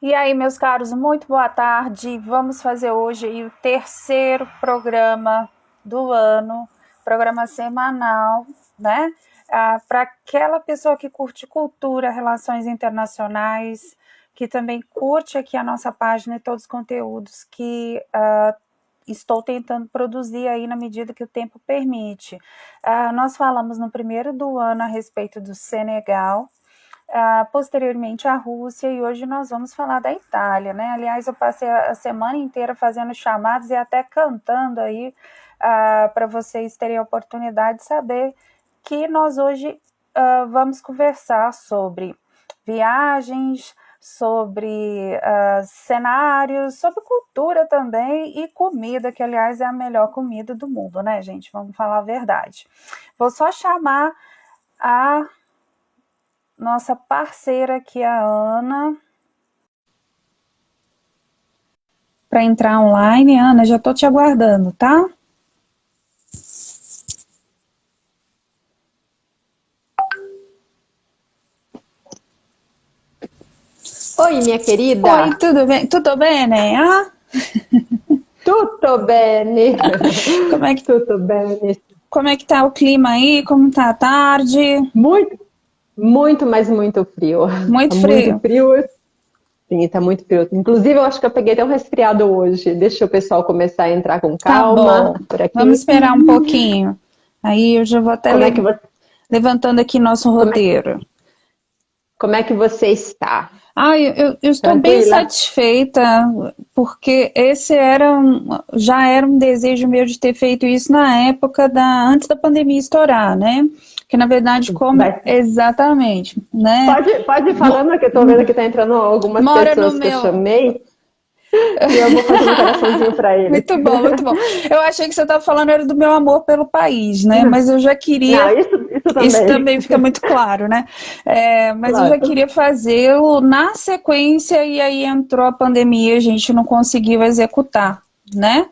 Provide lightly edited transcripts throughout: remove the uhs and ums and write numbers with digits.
E aí, meus caros, muito boa tarde. Vamos fazer hoje aí o terceiro programa do ano, programa semanal, né? Para aquela pessoa que curte cultura, relações internacionais, que também curte aqui a nossa página e todos os conteúdos que estou tentando produzir aí na medida que o tempo permite. Nós falamos no primeiro do ano a respeito do Senegal, posteriormente a Rússia, e hoje nós vamos falar da Itália, né? Aliás, eu passei a semana inteira fazendo chamadas e até cantando aí para vocês terem a oportunidade de saber que nós hoje vamos conversar sobre viagens, sobre cenários, sobre cultura também e comida, que aliás é a melhor comida do mundo, né, gente? Vamos falar a verdade. Vou só chamar a nossa parceira aqui, a Ana, para entrar online. Ana, já estou te aguardando, tá? Oi, minha Oi, querida. tudo bem? Tudo bem, né? Tutto bene? Como é que, Tutto bene. como é que tá o clima aí? Como tá a tarde? Muito, muito, mas muito frio. Muito Tá muito frio. frio. Sim, tá muito frio. Inclusive, eu acho que eu peguei até um resfriado hoje. Deixa o pessoal começar a entrar com Tá calma bom. por Vamos aqui. esperar um pouquinho. Aí eu já vou até Como é que você, levantando aqui nosso como é, roteiro. como é que você está? Eu estou bem Tranquila? satisfeita, porque já era um desejo meu de ter feito isso na época antes da pandemia estourar, né? Que na verdade, Vai. exatamente, né? Pode ir falando, que eu tô vendo que tá entrando algumas Mora no pessoas que eu meu. chamei e eu vou fazendo um coraçãozinho para eles. Muito bom, muito bom. Eu achei que você estava falando era do meu amor pelo país, né? Mas eu já Não, queria. isso Isso também. também fica muito claro, né? Mas eu já Claro. queria fazê-lo na sequência e aí entrou a pandemia, a gente não conseguiu executar, né?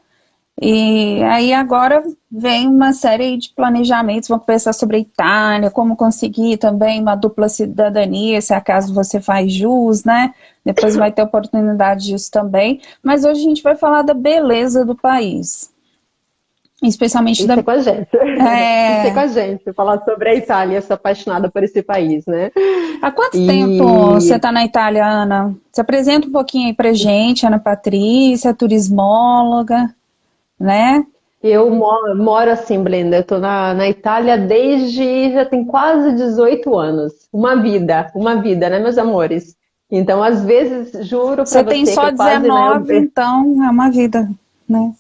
E aí agora vem uma série de planejamentos, vamos conversar sobre a Itália, como conseguir também uma dupla cidadania, se acaso você faz jus, né? Depois vai ter oportunidade disso também. Mas hoje a gente vai falar da beleza do país, especialmente Isso da. é com a gente. Isso é com É, a gente. Falar sobre a Itália, eu sou apaixonada por esse país, né? há quanto tempo você E está na Itália, Ana? Se apresenta um pouquinho aí pra gente, Ana Patrícia, turismóloga, né? eu moro assim, Blenda. Eu tô na Itália desde já tem quase 18 anos. Uma vida, né, meus amores? Então, às vezes, juro pra Você tem você que só eu quase, né, 19, então é uma vida, né?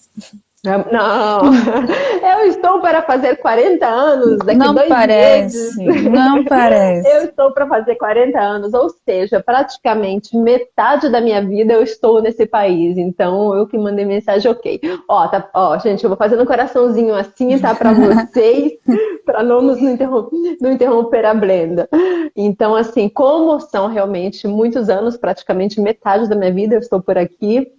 não, eu estou para fazer 40 anos daqui Não 2 meses. parece, não Eu parece. estou para fazer 40 anos, ou seja, praticamente metade da minha vida eu estou nesse país. Então, eu que mandei mensagem, ok. Ó, tá, ó, gente, eu vou fazendo um coraçãozinho assim, tá, para vocês, para não interromper a Blenda. Então, assim, como são realmente muitos anos, praticamente metade da minha vida eu estou por aqui.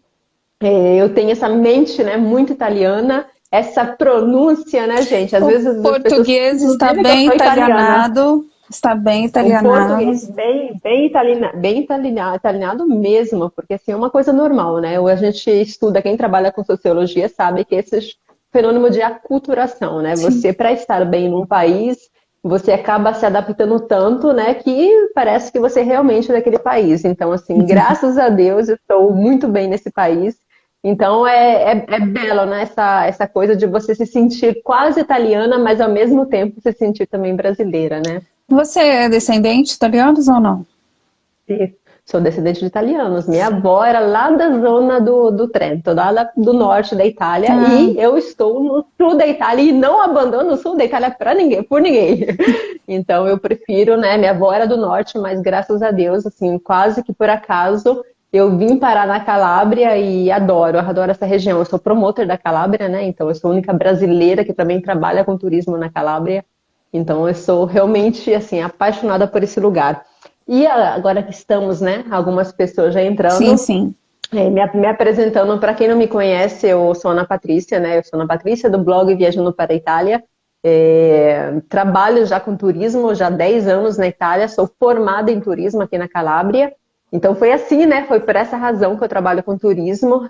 Eu tenho essa mente, né, muito italiana, essa pronúncia, né, gente? Às O vezes as pessoas português não está dizem que eu bem sou italiana. italianado, está bem Um italianado. português bem italianado mesmo, porque assim é uma coisa normal, né? A gente estuda, quem trabalha com sociologia sabe que esse fenômeno de aculturação, né? Sim. Você, para estar bem num país, você acaba se adaptando tanto, né, que parece que você realmente é daquele país. Então, assim, graças a Deus, eu estou muito bem nesse país. Então, é belo, né, essa coisa de você se sentir quase italiana, mas ao mesmo tempo se sentir também brasileira, né? Você é descendente de italianos ou não? Sim, sou descendente de italianos. Minha avó era lá da zona do Trento, do norte da Itália, Ah, e eu estou no sul da Itália e não abandono o sul da Itália para ninguém, por ninguém. Então eu prefiro, né? Minha avó era do norte, mas graças a Deus, assim, quase que por acaso, eu vim parar na Calábria e adoro essa região. Eu sou promotor da Calábria, né? Então eu sou a única brasileira que também trabalha com turismo na Calábria. Então eu sou realmente assim apaixonada por esse lugar. E agora que estamos, né, algumas pessoas já sim, entrando, sim. me apresentando, para quem não me conhece, eu sou Ana Patrícia, né? Eu sou Ana Patrícia do blog Viajando para a Itália. Trabalho já com turismo, já há 10 anos na Itália, sou formada em turismo aqui na Calábria Então foi assim, né? Foi por essa razão que eu trabalho com turismo.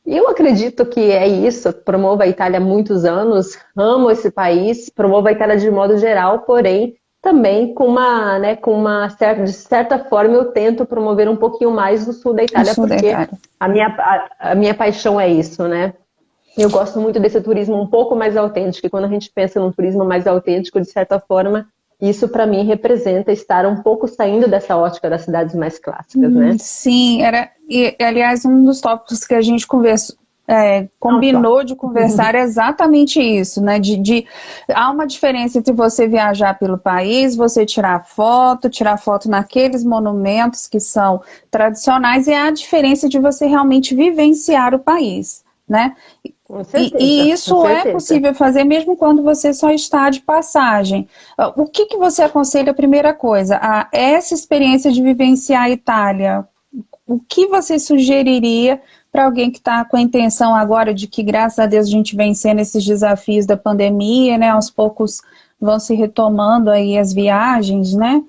Eu acredito que é isso, promovo a Itália há muitos anos, amo esse país, promovo a Itália de modo geral, porém, também de certa forma, eu tento promover um pouquinho mais o sul da O Itália, sul da porque Itália. a minha paixão é isso, né? Eu gosto muito desse turismo um pouco mais autêntico, e quando a gente pensa num turismo mais autêntico, de certa forma, isso para mim representa estar um pouco saindo dessa ótica das cidades mais clássicas, né? Sim, aliás, um dos tópicos que a gente conversou, Não só. combinou de conversar é exatamente isso, né? Há uma diferença entre você viajar pelo país, você tirar foto naqueles monumentos que são tradicionais, e há a diferença de você realmente vivenciar o país, né? Com E certeza, com isso é certeza. possível fazer mesmo quando você só está de passagem. O que você aconselha, a primeira coisa, a essa experiência de vivenciar a Itália? O que você sugeriria para alguém que está com a intenção agora de que, graças a Deus, a gente vencendo esses desafios da pandemia, né? Aos poucos vão se retomando aí as viagens, né?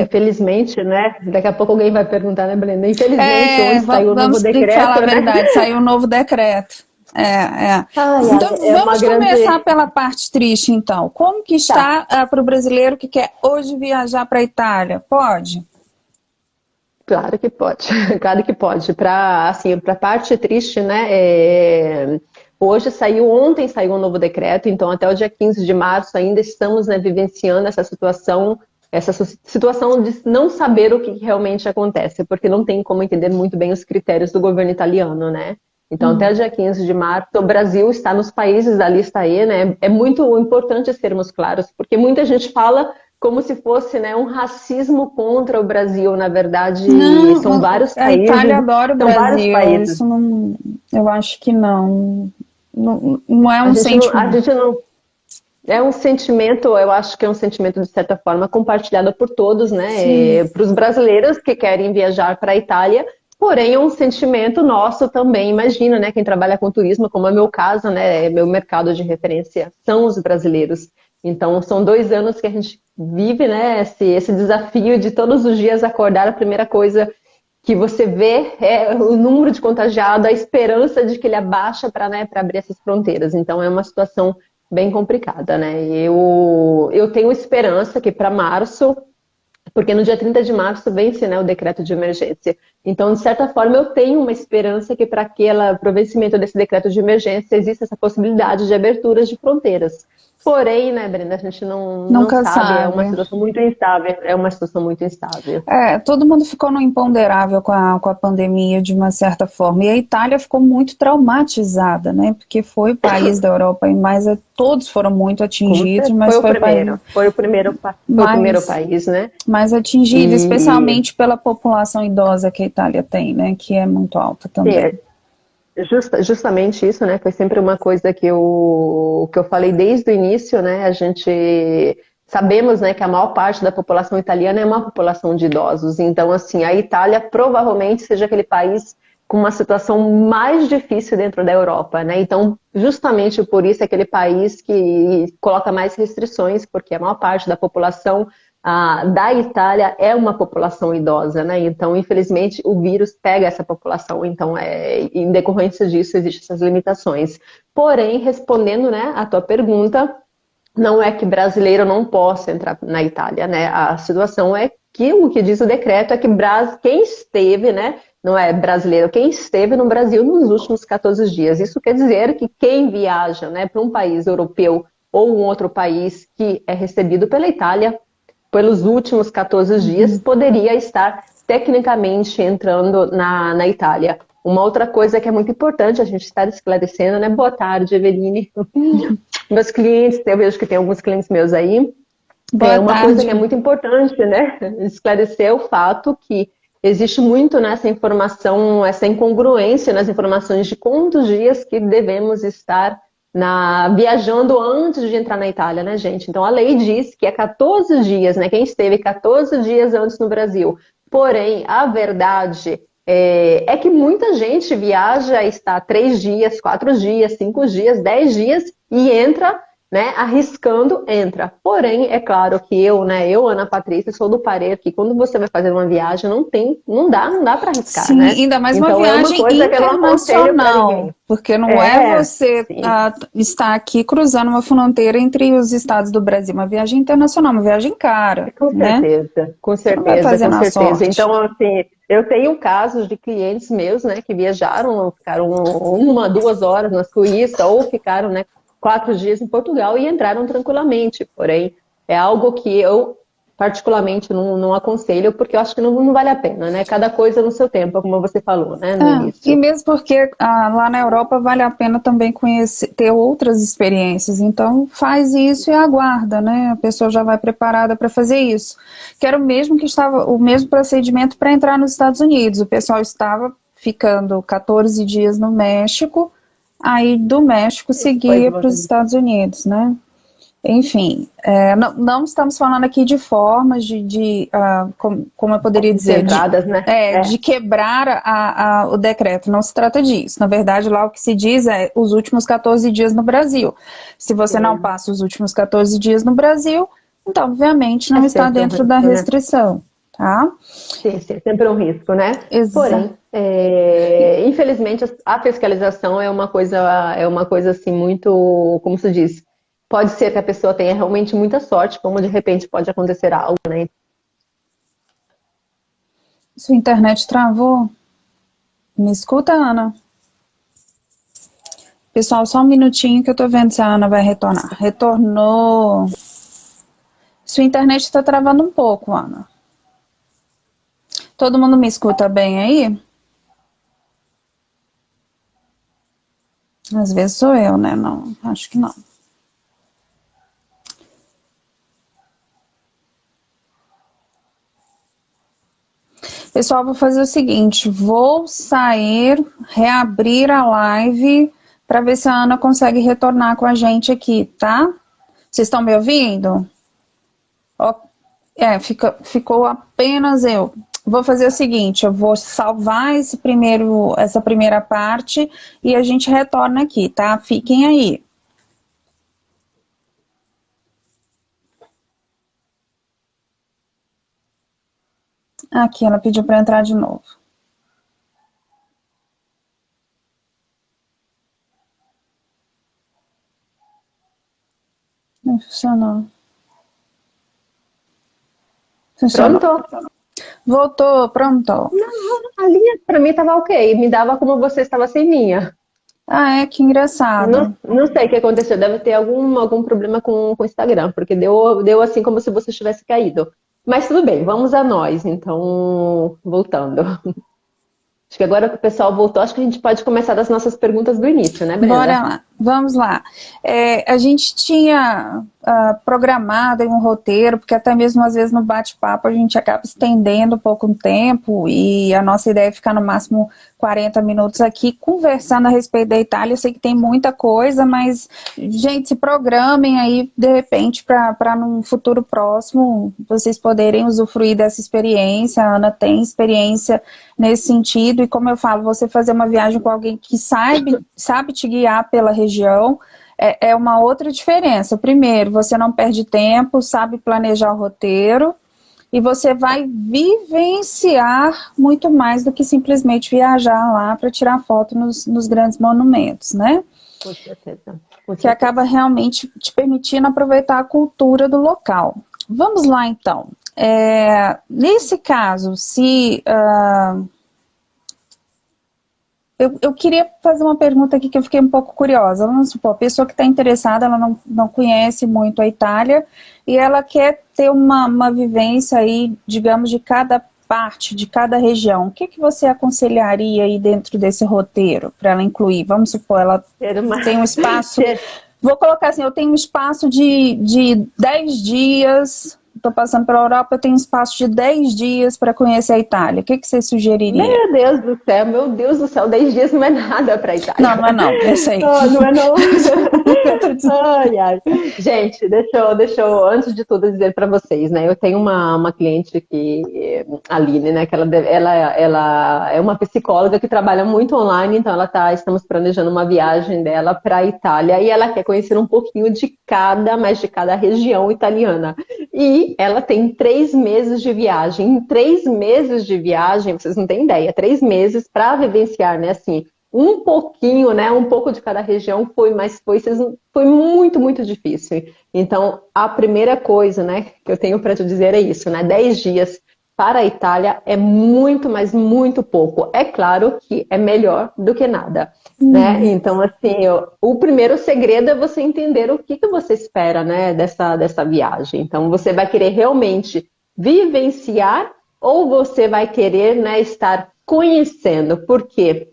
Infelizmente, né? Daqui a pouco alguém vai perguntar, né, Brenda? Infelizmente, hoje saiu o novo Vamos falar decreto, a né? verdade, saiu um novo decreto. É. Ai, ai, Então, é uma vamos começar grande. pela parte triste, então. Como que Tá, está para o brasileiro que quer hoje viajar para a Itália? Pode? claro que pode, claro que pode. Para assim, para parte triste, né? Ontem saiu um novo decreto, então até o dia 15 de março ainda estamos, né, vivenciando essa situação de não saber o que realmente acontece, porque não tem como entender muito bem os critérios do governo italiano, né? Então, até o dia 15 de março, o Brasil está nos países da lista E, né? É muito importante sermos claros, porque muita gente fala como se fosse, né, um racismo contra o Brasil. Na verdade, Não, a Itália adora o são vários Brasil. países. Isso não, eu acho que não. Não é A um gente não, a sentimento. gente não, é um sentimento, eu acho que é um sentimento de certa forma compartilhado por todos, Sim. né? Para os brasileiros que querem viajar para a Itália, porém é um sentimento nosso também. Imagina, né? Quem trabalha com turismo, como é meu caso, né? Meu mercado de referência são os brasileiros. Então são 2 anos que a gente vive, né? Esse desafio de todos os dias acordar, a primeira coisa que você vê é o número de contagiados, a esperança de que ele abaixa para, né, para abrir essas fronteiras. Então é uma situação bem complicada, né? Eu tenho esperança que para março, porque no dia 30 de março vence, né, o decreto de emergência. Então, de certa forma, eu tenho uma esperança que para o vencimento desse decreto de emergência existe essa possibilidade de aberturas de fronteiras. Porém, né, Brenda, a gente não Nunca sabe, é uma sabe. situação muito instável, é uma situação muito instável. Todo mundo ficou no imponderável com a pandemia, de uma certa forma. E a Itália ficou muito traumatizada, né? Porque foi o país da Europa, todos foram muito Como atingidos, você mas foi o foi o país primeiro, foi o primeiro mais, país, né? mais atingido, E especialmente pela população idosa que a Itália tem, né? Que é muito alta sim, também. justamente isso, né? Foi sempre uma coisa que eu falei desde o início, né? A gente sabemos, né, que a maior parte da população italiana é uma população de idosos. Então, assim, a Itália provavelmente seja aquele país com uma situação mais difícil dentro da Europa, né? Então, justamente por isso é aquele país que coloca mais restrições, porque a maior parte da população da Itália é uma população idosa, né? Então, infelizmente, o vírus pega essa população. Então, em decorrência disso, existem essas limitações. Porém, respondendo, né, a tua pergunta, não é que brasileiro não possa entrar na Itália, né? A situação é que o que diz o decreto é que quem esteve, né? Não é brasileiro, quem esteve no Brasil nos últimos 14 dias. Isso quer dizer que quem viaja, né, para um país europeu ou um outro país que é recebido pela Itália pelos últimos 14 dias, poderia estar tecnicamente entrando na Itália. Uma outra coisa que é muito importante a gente estar esclarecendo, né? Boa tarde, Eveline. Meus clientes, eu vejo que tem alguns clientes meus aí. Boa Uma coisa que é tarde. muito importante, né? Esclarecer o fato que existe muito nessa informação, essa incongruência nas informações de quantos dias que devemos estar viajando antes de entrar na Itália, né, gente? Então a lei diz que é 14 dias, né? Quem esteve 14 dias antes no Brasil. Porém, a verdade é que muita gente viaja, está 3 dias, 4 dias, 5 dias, 10 dias e entra né, arriscando, entra. Porém, é claro que eu, né, Ana Patrícia, sou do parecer que quando você vai fazer uma viagem, não dá para arriscar, Sim, né? ainda mais uma Então é uma viagem coisa que eu não aconselho para internacional, ninguém. porque não é É, você sim, estar aqui cruzando uma fronteira entre os estados do Brasil, uma viagem internacional, uma viagem cara, com né? certeza, com Você não vai certeza, fazer com na certeza. sorte. Então, assim, eu tenho casos de clientes meus, né, que viajaram, ficaram 1, 2 horas na Suíça ou ficaram, né, 4 dias em Portugal e entraram tranquilamente. Porém, é algo que eu particularmente não aconselho, porque eu acho que não vale a pena, né? Cada coisa no seu tempo, como você falou, né, no E início. mesmo porque lá na Europa vale a pena também conhecer, ter outras experiências. Então faz isso e aguarda, né? A pessoa já vai preparada para fazer isso. Que era o mesmo procedimento para entrar nos Estados Unidos. O pessoal estava ficando 14 dias no México, aí do México Depois seguia para os você Estados Unidos, né? Enfim, não estamos falando aqui de formas como eu poderia dizer, concentradas, né? de quebrar o decreto. Não se trata disso. Na verdade, lá o que se diz é os últimos 14 dias no Brasil. Se você não É, passa os últimos 14 dias no Brasil, então, obviamente, é não está sempre um dentro da risco, né? restrição, tá? Sim, sim, sempre um risco, né? Exato. Porém, infelizmente, a fiscalização é uma coisa assim muito, como se diz, pode ser que a pessoa tenha realmente muita sorte, como de repente pode acontecer algo, né? Sua internet travou? Me escuta, Ana? Pessoal, só um minutinho que eu tô vendo se a Ana vai retornar. Retornou. Sua internet está travando um pouco, Ana. Todo mundo me escuta bem aí? Às vezes sou eu, né? Não, acho que não. Pessoal, vou fazer o seguinte, vou sair, reabrir a live para ver se a Ana consegue retornar com a gente aqui, tá? Vocês estão me ouvindo? Ficou apenas eu. Vou fazer o seguinte, eu vou salvar essa primeira parte e a gente retorna aqui, tá? Fiquem aí. Aqui, ela pediu para entrar de novo. Não funcionou. Funcionou. Pronto? Voltou, pronto. A linha para mim estava ok, me dava como você estava sem linha. Ah, que engraçado. Não sei o que aconteceu, deve ter algum problema com o Instagram, porque deu assim como se você tivesse caído. Mas tudo bem, vamos a nós, então, voltando. Acho que agora que o pessoal voltou, acho que a gente pode começar das nossas perguntas do início, né, Bora Brenda? lá, vamos lá. A gente tinha programado um roteiro, porque até mesmo às vezes no bate-papo a gente acaba estendendo um pouco o tempo e a nossa ideia é ficar no máximo 40 minutos aqui conversando a respeito da Itália. Eu sei que tem muita coisa, mas, gente, se programem aí de repente para num futuro próximo vocês poderem usufruir dessa experiência. A Ana tem experiência nesse sentido, e como eu falo, você fazer uma viagem com alguém que sabe te guiar pela região é uma outra diferença. Primeiro, você não perde tempo, sabe planejar o roteiro, e você vai vivenciar muito mais do que simplesmente viajar lá para tirar foto nos grandes monumentos, né? Com certeza. Com Que certeza. acaba realmente te permitindo aproveitar a cultura do local. Vamos lá, então. Nesse caso, se eu queria fazer uma pergunta aqui que eu fiquei um pouco curiosa. Vamos supor, a pessoa que está interessada, ela não conhece muito a Itália e ela quer ter uma vivência aí, digamos, de cada parte, de cada região. O que você aconselharia aí dentro desse roteiro para ela incluir? Vamos supor, ela Ter uma... tem um espaço... ter- Vou colocar assim, eu tenho um espaço de 10 dias estou passando pela Europa, eu tenho um espaço de 10 dias para conhecer a Itália. O que você sugeriria? Meu Deus do céu, 10 dias não é nada para a Itália. Não, não é não, eu sei. Não é não. Ai, ai. Gente, deixa eu, antes de tudo, dizer para vocês, né? Eu tenho uma cliente que, a Aline, né? Que ela é uma psicóloga que trabalha muito online, então estamos planejando uma viagem dela para a Itália e ela quer conhecer um pouquinho de cada região italiana. E ela tem 3 meses de viagem. Em 3 meses de viagem, vocês não têm ideia, 3 meses para vivenciar, né? Assim, um pouquinho, né? Um pouco de cada região foi muito, muito difícil. Então, a primeira coisa, né, que eu tenho para te dizer é isso, né? 10 dias para a Itália é muito, mas muito pouco. É claro que é melhor do que nada, né? Então, assim, o primeiro segredo é você entender o que você espera, né, dessa viagem. Então, você vai querer realmente vivenciar ou você vai querer, né, estar conhecendo? Por quê?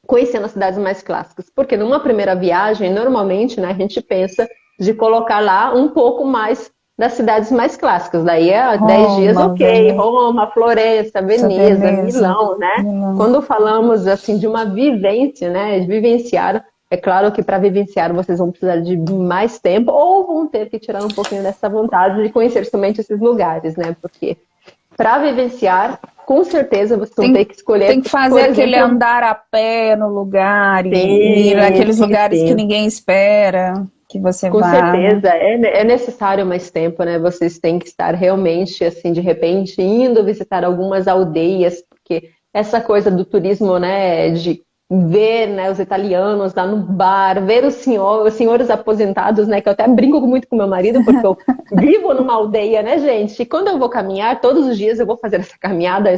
Conhecendo as cidades mais clássicas. Porque numa primeira viagem, normalmente, né, a gente pensa de colocar lá um pouco mais das cidades mais clássicas. Daí é 10 dias, ok. Roma, Florença, Veneza, Milão, né? Quando falamos assim de uma vivência, né, de vivenciar, é claro que para vivenciar vocês vão precisar de mais tempo ou vão ter que tirar um pouquinho dessa vontade de conhecer somente esses lugares, né? Porque para vivenciar, com certeza vocês vão ter que escolher. Tem que fazer aquele andar a pé no lugar e ir naqueles lugares que ninguém espera que você vá. Com certeza, é necessário mais tempo, né? Vocês têm que estar realmente, assim, de repente, indo visitar algumas aldeias, porque essa coisa do turismo, né, de ver, né, os italianos lá no bar, ver os senhores aposentados, né, que eu até brinco muito com meu marido, porque eu vivo numa aldeia, né, gente? E quando eu vou caminhar, todos os dias eu vou fazer essa caminhada,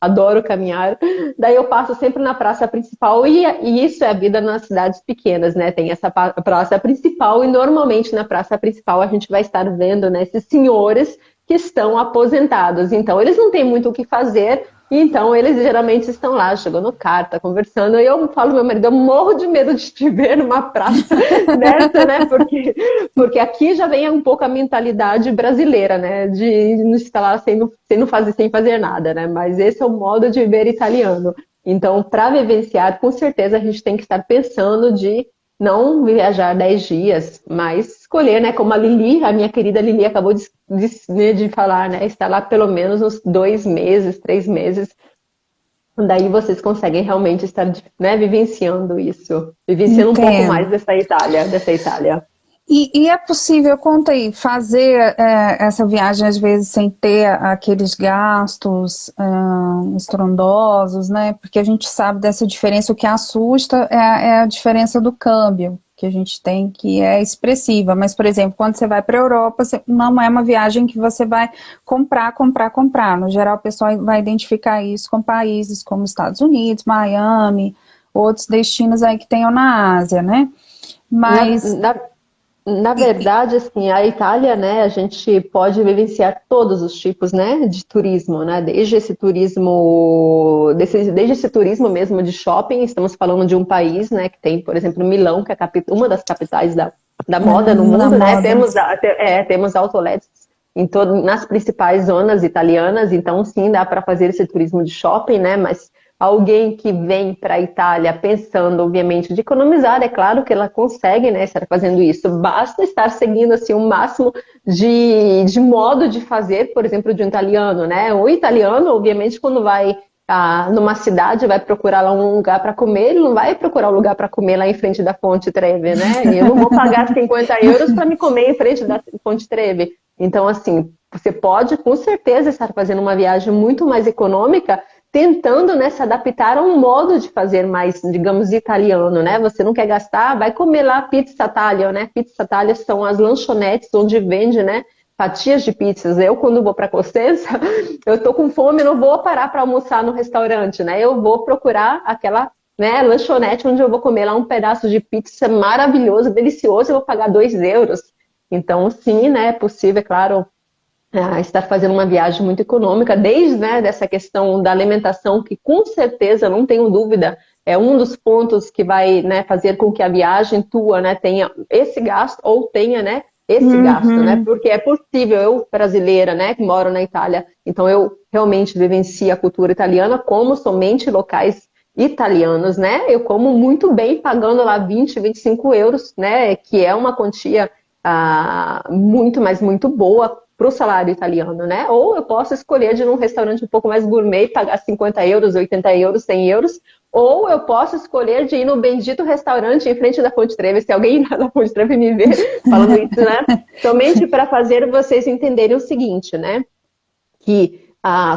adoro caminhar, daí eu passo sempre na praça principal, e isso é a vida nas cidades pequenas, né, tem essa praça principal, e normalmente na praça principal a gente vai estar vendo, né, esses senhores que estão aposentados, então eles não têm muito o que fazer. Então, eles geralmente estão lá, jogando carta, conversando, e eu falo, meu marido, eu morro de medo de te ver numa praça dessa, né, porque aqui já vem um pouco a mentalidade brasileira, né, de não estar lá sem fazer nada, né, mas esse é o modo de ver italiano. Então, para vivenciar, com certeza a gente tem que estar pensando de não viajar 10 dias, mas escolher, né, como a Lili, a minha querida Lili acabou de falar, né, estar lá pelo menos uns 2 meses, 3 meses, daí vocês conseguem realmente estar, né, vivenciando isso, vivenciando um pouco mais dessa Itália. E é possível, conta aí, fazer essa viagem às vezes sem ter aqueles gastos estrondosos, né? Porque a gente sabe dessa diferença, o que assusta é a diferença do câmbio que a gente tem, que é expressiva. Mas, por exemplo, quando você vai para a Europa, não é uma viagem que você vai comprar. No geral, o pessoal vai identificar isso com países como Estados Unidos, Miami, outros destinos aí que tenham na Ásia, né? Mas... Na verdade, assim, a Itália, né, a gente pode vivenciar todos os tipos, né, de turismo, né, desde esse turismo mesmo de shopping, estamos falando de um país, né, que tem, por exemplo, Milão, que é uma das capitais da moda no mundo, né, temos outlets nas principais zonas italianas, então sim, dá para fazer esse turismo de shopping, né, mas alguém que vem para a Itália pensando, obviamente, de economizar, é claro que ela consegue, né, estar fazendo isso. Basta estar seguindo assim, o máximo de modo de fazer, por exemplo, de um italiano, né? O italiano, obviamente, quando vai numa cidade, vai procurar lá um lugar para comer, ele não vai procurar um lugar para comer lá em frente da Fonte Trevi, né? Eu não vou pagar 50 euros para me comer em frente da Fonte Trevi. Então, assim, você pode, com certeza, estar fazendo uma viagem muito mais econômica, tentando, né, se adaptar a um modo de fazer mais, digamos, italiano, né? Você não quer gastar, vai comer lá pizza Italia, né? Pizza Italia são as lanchonetes onde vende, né, fatias de pizzas. Eu, quando vou para Cosenza, eu tô com fome, eu não vou parar para almoçar no restaurante, né? Eu vou procurar aquela, né, lanchonete onde eu vou comer lá um pedaço de pizza maravilhoso, delicioso, eu vou pagar 2 euros. Então, sim, né, é possível, é claro, estar fazendo uma viagem muito econômica, desde, né, dessa questão da alimentação, que com certeza, não tenho dúvida, é um dos pontos que vai, né, fazer com que a viagem tua, né, tenha esse gasto ou tenha, né, esse gasto, né? Uhum. Porque é possível, eu brasileira, né, que moro na Itália, então eu realmente vivencio a cultura italiana, como somente locais italianos, né? Eu como muito bem pagando lá 20, 25 euros, né? Que é uma quantia muito, mas muito boa para o salário italiano, né? Ou eu posso escolher de ir num restaurante um pouco mais gourmet e pagar 50 euros, 80 euros, 100 euros, ou eu posso escolher de ir no bendito restaurante em frente da Fonte Trevi, se alguém da Fonte Trevi me ver falando isso, né? Somente para fazer vocês entenderem o seguinte, né? Que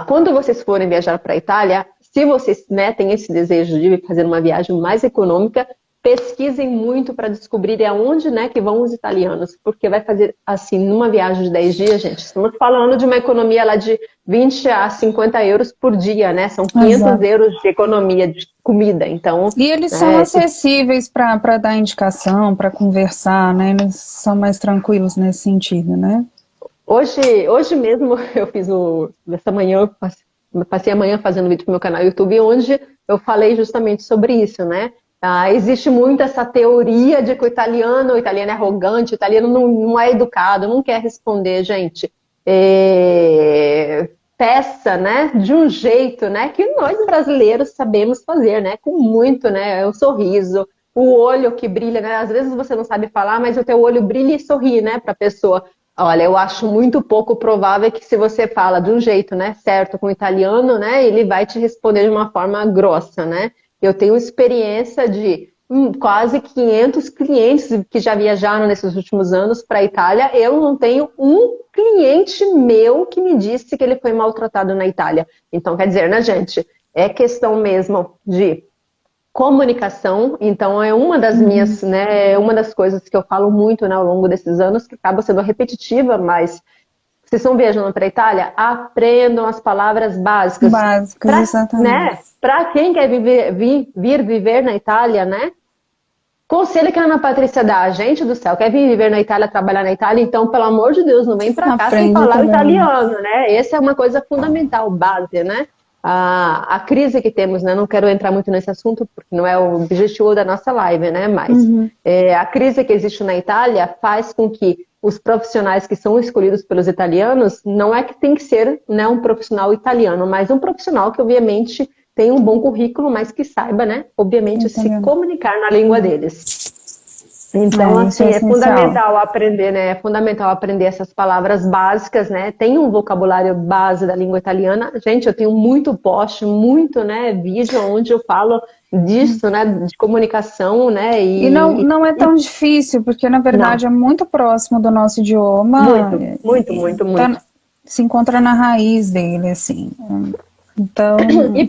quando vocês forem viajar para a Itália, se vocês, né, têm esse desejo de fazer uma viagem mais econômica, pesquisem muito para descobrir aonde, né, que vão os italianos, porque vai fazer, assim, numa viagem de 10 dias, gente, estamos falando de uma economia lá de 20 a 50 euros por dia, né, são 500 Exato. euros de economia de comida, então, E eles são acessíveis para dar indicação, para conversar, né? Eles são mais tranquilos nesse sentido, né? hoje mesmo eu fiz essa manhã, eu passei a manhã fazendo vídeo para o meu canal YouTube, onde eu falei justamente sobre isso, né? Existe muito essa teoria de que o italiano é arrogante, o italiano não é educado, não quer responder, gente. Peça, né, de um jeito, né, que nós brasileiros sabemos fazer, né, com muito, né, o sorriso, o olho que brilha, né, às vezes você não sabe falar, mas o teu olho brilha e sorri, né, para a pessoa. Olha, eu acho muito pouco provável que se você fala de um jeito, né, certo com o italiano, né, ele vai te responder de uma forma grossa, né. Eu tenho experiência de quase 500 clientes que já viajaram nesses últimos anos para a Itália. Eu não tenho um cliente meu que me disse que ele foi maltratado na Itália. Então, quer dizer, né, gente? É questão mesmo de comunicação. Então, é uma das minhas, né, uma das coisas que eu falo muito, né, ao longo desses anos, que acaba sendo repetitiva, mas vocês estão viajando para a Itália? Aprendam as palavras básicas. Básicas, exatamente. Né, para quem quer vir viver na Itália, né? Conselho que a Ana Patrícia dá, gente do céu, quer vir viver na Itália, trabalhar na Itália, então, pelo amor de Deus, não vem para cá sem Aprende falar o italiano. italiano, né? Essa é uma coisa fundamental, base, né? A crise que temos, né? Não quero entrar muito nesse assunto, porque não é o objetivo da nossa live, né? Mas a crise que existe na Itália faz com que os profissionais que são escolhidos pelos italianos, não é que tem que ser, né, um profissional italiano, mas um profissional que, obviamente, tem um bom currículo, mas que saiba, né, obviamente, se Italiano. comunicar na língua deles. Então, Isso assim, é é essencial. fundamental aprender, né? É fundamental aprender essas palavras básicas, né? Tem um vocabulário base da língua italiana. Gente, eu tenho muito post, muito, né, vídeo onde eu falo disso, né, de comunicação, né? E não é tão difícil, porque na Não, verdade é muito próximo do nosso idioma, muito, muito, muito, muito. se encontra na raiz dele, assim. E Então,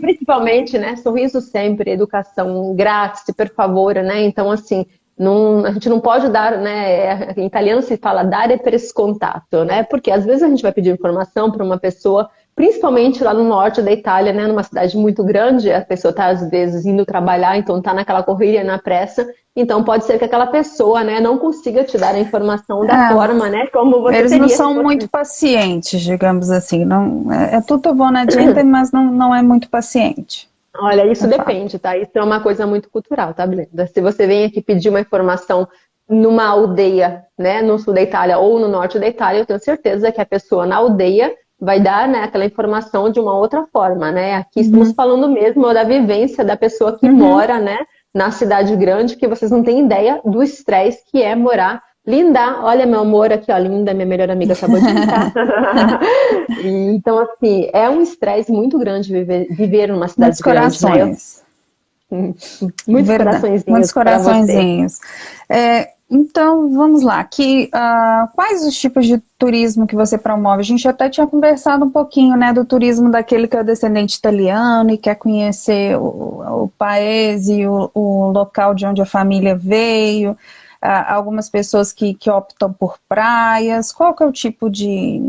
principalmente, né, sorriso sempre, educação grátis, per favore, né? Então, assim, a gente não pode dar, né? Em italiano se fala dare per scontato, né? Porque às vezes a gente vai pedir informação para uma pessoa, principalmente lá no norte da Itália, né? Numa cidade muito grande, a pessoa está às vezes indo trabalhar, então está naquela correria, na pressa. Então pode ser que aquela pessoa, né, não consiga te dar a informação da forma, né, como você eles não teria se são muito fosse. pacientes, digamos assim. Não, é tudo bom na gente, mas não é muito paciente. Olha, isso É fato. depende, tá? Isso é uma coisa muito cultural, tá, Brenda? Se você vem aqui pedir uma informação numa aldeia, né, no sul da Itália ou no norte da Itália, eu tenho certeza que a pessoa na aldeia vai dar, né, aquela informação de uma outra forma, né? Aqui estamos falando mesmo da vivência da pessoa que mora, né, na cidade grande, que vocês não têm ideia do estresse que é morar. Linda, olha meu amor aqui, ó, linda, minha melhor amiga acabou de entrar. Então, assim, é um estresse muito grande viver numa Muitos cidade grande, né? corações. Muitos Verdade, muitos coraçõezinhos para você. coraçõezinhos. Então, vamos lá. Quais os tipos de turismo que você promove? A gente até tinha conversado um pouquinho, né, do turismo daquele que é descendente italiano e quer conhecer o país e o local de onde a família veio. Algumas pessoas que optam por praias. Qual que é o tipo de...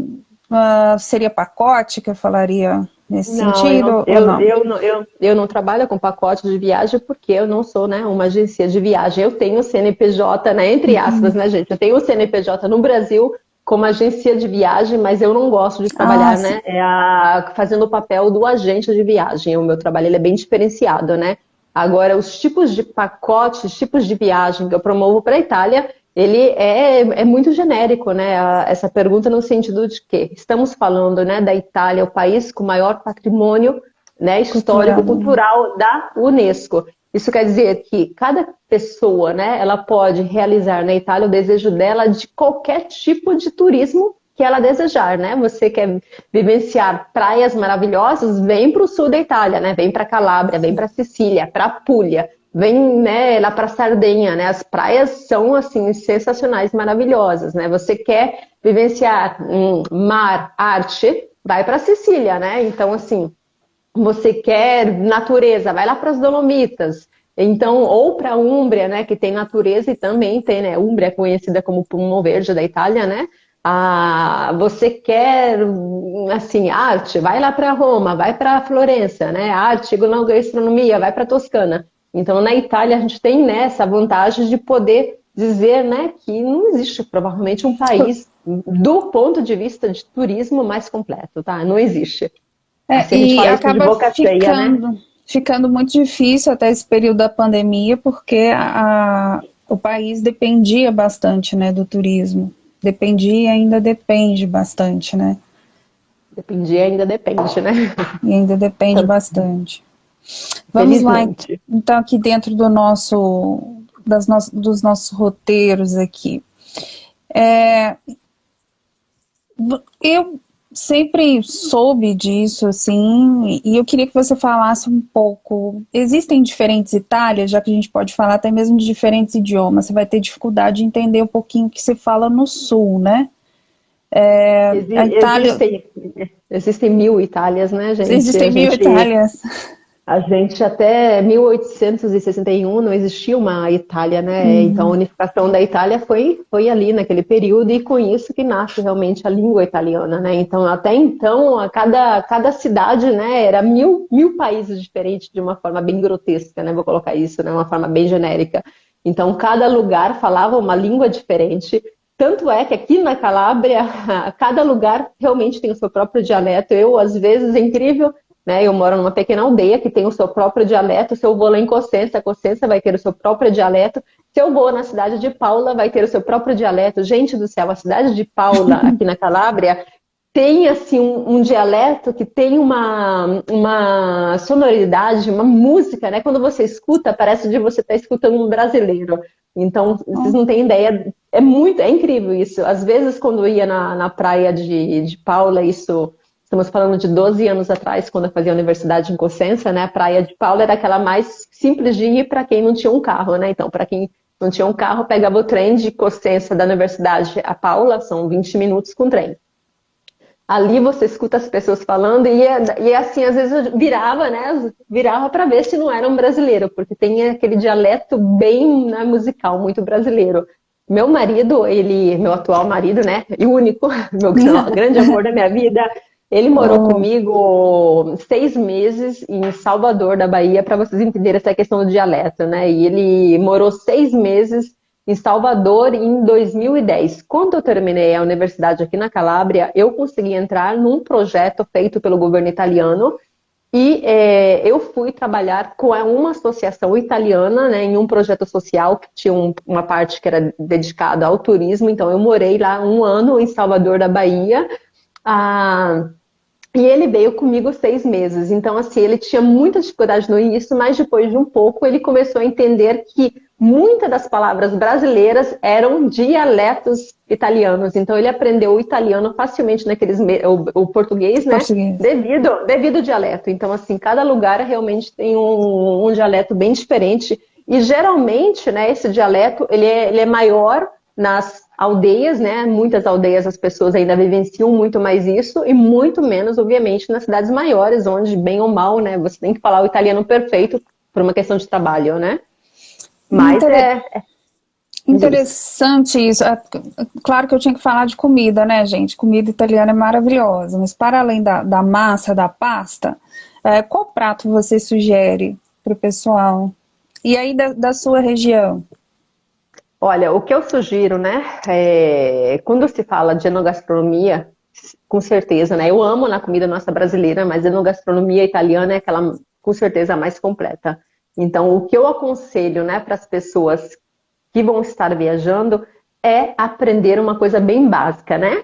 seria pacote que eu falaria nesse Não, eu não, sentido ou não? eu não trabalho com pacote de viagem porque eu não sou, né, uma agência de viagem. Eu tenho o CNPJ, né, entre aspas, né, gente? Eu tenho o CNPJ no Brasil como agência de viagem, mas eu não gosto de Ah, trabalhar, sim. né, fazendo o papel do agente de viagem. O meu trabalho ele é bem diferenciado, né? Agora, os tipos de pacotes, tipos de viagem que eu promovo para a Itália ele é muito genérico, né? Essa pergunta no sentido de que estamos falando, né, da Itália, o país com maior patrimônio, né, Cultural. histórico-cultural da Unesco. Isso quer dizer que cada pessoa, né, ela pode realizar na Itália o desejo dela de qualquer tipo de turismo que ela desejar, né? Você quer vivenciar praias maravilhosas, vem para o sul da Itália, né? Vem para Calábria, vem para Sicília, para Puglia, vem, né, lá para Sardenha, né? As praias são assim sensacionais, maravilhosas, né? Você quer vivenciar mar, arte, vai para Sicília, né? Então assim, você quer natureza, vai lá para as Dolomitas. Então, ou para a Úmbria, né, que tem natureza e também tem, né, Úmbria é conhecida como pulmão verde da Itália, né? Você quer, assim, arte, vai lá para Roma, vai para Florença, né? Arte, gastronomia, vai para Toscana. Então, na Itália, a gente tem, né, essa vantagem de poder dizer, né, que não existe provavelmente um país do ponto de vista de turismo mais completo, tá? Não existe. Assim, a gente E fala isso de acaba boca cheia, né? ficando muito difícil até esse período da pandemia, porque o país dependia bastante, né, do turismo. Dependia e ainda depende bastante, né? Dependia, ainda depende, né? E ainda depende bastante. Vamos lá, Felizmente. então, aqui dentro dos nossos roteiros aqui. Eu sempre soube disso, assim, e eu queria que você falasse um pouco. Existem diferentes Itálias, já que a gente pode falar até mesmo de diferentes idiomas. Você vai ter dificuldade de entender um pouquinho o que se fala no sul, né? A Itália, Existem, existem 1000 Itálias, né, gente? existem mil Itálias. A gente até 1861 não existia uma Itália, né? Então a Uhum. unificação da Itália foi ali naquele período e com isso que nasce realmente a língua italiana, né? Então até então cada cidade, né, era mil países diferentes de uma forma bem grotesca, né? Vou colocar isso, né? Uma forma bem genérica. Então cada lugar falava uma língua diferente. Tanto é que aqui na Calábria, cada lugar realmente tem o seu próprio dialeto. Eu, às vezes, é incrível, né? Eu moro numa pequena aldeia que tem o seu próprio dialeto. Se eu vou lá em Cosenza, a Cosenza vai ter o seu próprio dialeto. Se eu vou na cidade de Paula, vai ter o seu próprio dialeto. Gente do céu, a cidade de Paula, aqui na Calábria, tem assim um dialeto que tem uma sonoridade, uma música, né? Quando você escuta, parece de você estar escutando um brasileiro. Então, vocês não têm ideia, é incrível isso. Às vezes, quando eu ia na praia de Paula, isso, estamos falando de 12 anos atrás, quando eu fazia universidade em Cosenza, né? A praia de Paula era aquela mais simples de ir para quem não tinha um carro, né? Então, para quem não tinha um carro, pegava o trem de Cosenza da universidade a Paula, são 20 minutos com trem. Ali você escuta as pessoas falando e assim, às vezes eu virava, né? Virava para ver se não era um brasileiro, porque tem aquele dialeto bem, né, musical, muito brasileiro. Meu marido, meu atual marido, né? E o único, meu grande amor da minha vida, ele morou Oh, comigo 6 meses em Salvador, da Bahia, para vocês entenderem essa questão do dialeto, né? E ele morou 6 meses em Salvador em 2010. Quando eu terminei a universidade aqui na Calábria, eu consegui entrar num projeto feito pelo governo italiano e eu fui trabalhar com uma associação italiana, né, em um projeto social que tinha uma parte que era dedicada ao turismo. Então eu morei lá um ano em Salvador da Bahia. Ah, e ele veio comigo 6 meses. Então, assim, ele tinha muita dificuldade no início, mas depois de um pouco ele começou a entender que muitas das palavras brasileiras eram dialetos italianos. Então, ele aprendeu o italiano facilmente o português, né? português. Devido ao dialeto. Então, assim, cada lugar realmente tem um dialeto bem diferente. E geralmente, né, esse dialeto ele é maior nas aldeias, né? Muitas aldeias as pessoas ainda vivenciam muito mais isso e muito menos, obviamente, nas cidades maiores, onde, bem ou mal, né? Você tem que falar o italiano perfeito por uma questão de trabalho, né? Mas Inter- diz. Interessante isso. Claro que eu tinha que falar de comida, né, gente? Comida italiana é maravilhosa, mas para além da massa, da pasta, qual prato você sugere para o pessoal? E aí da sua região? Olha, o que eu sugiro, né? Quando se fala de enogastronomia, com certeza, né? Eu amo na comida nossa brasileira, mas a enogastronomia italiana é aquela, com certeza, a mais completa. Então, o que eu aconselho, né, para as pessoas que vão estar viajando é aprender uma coisa bem básica, né?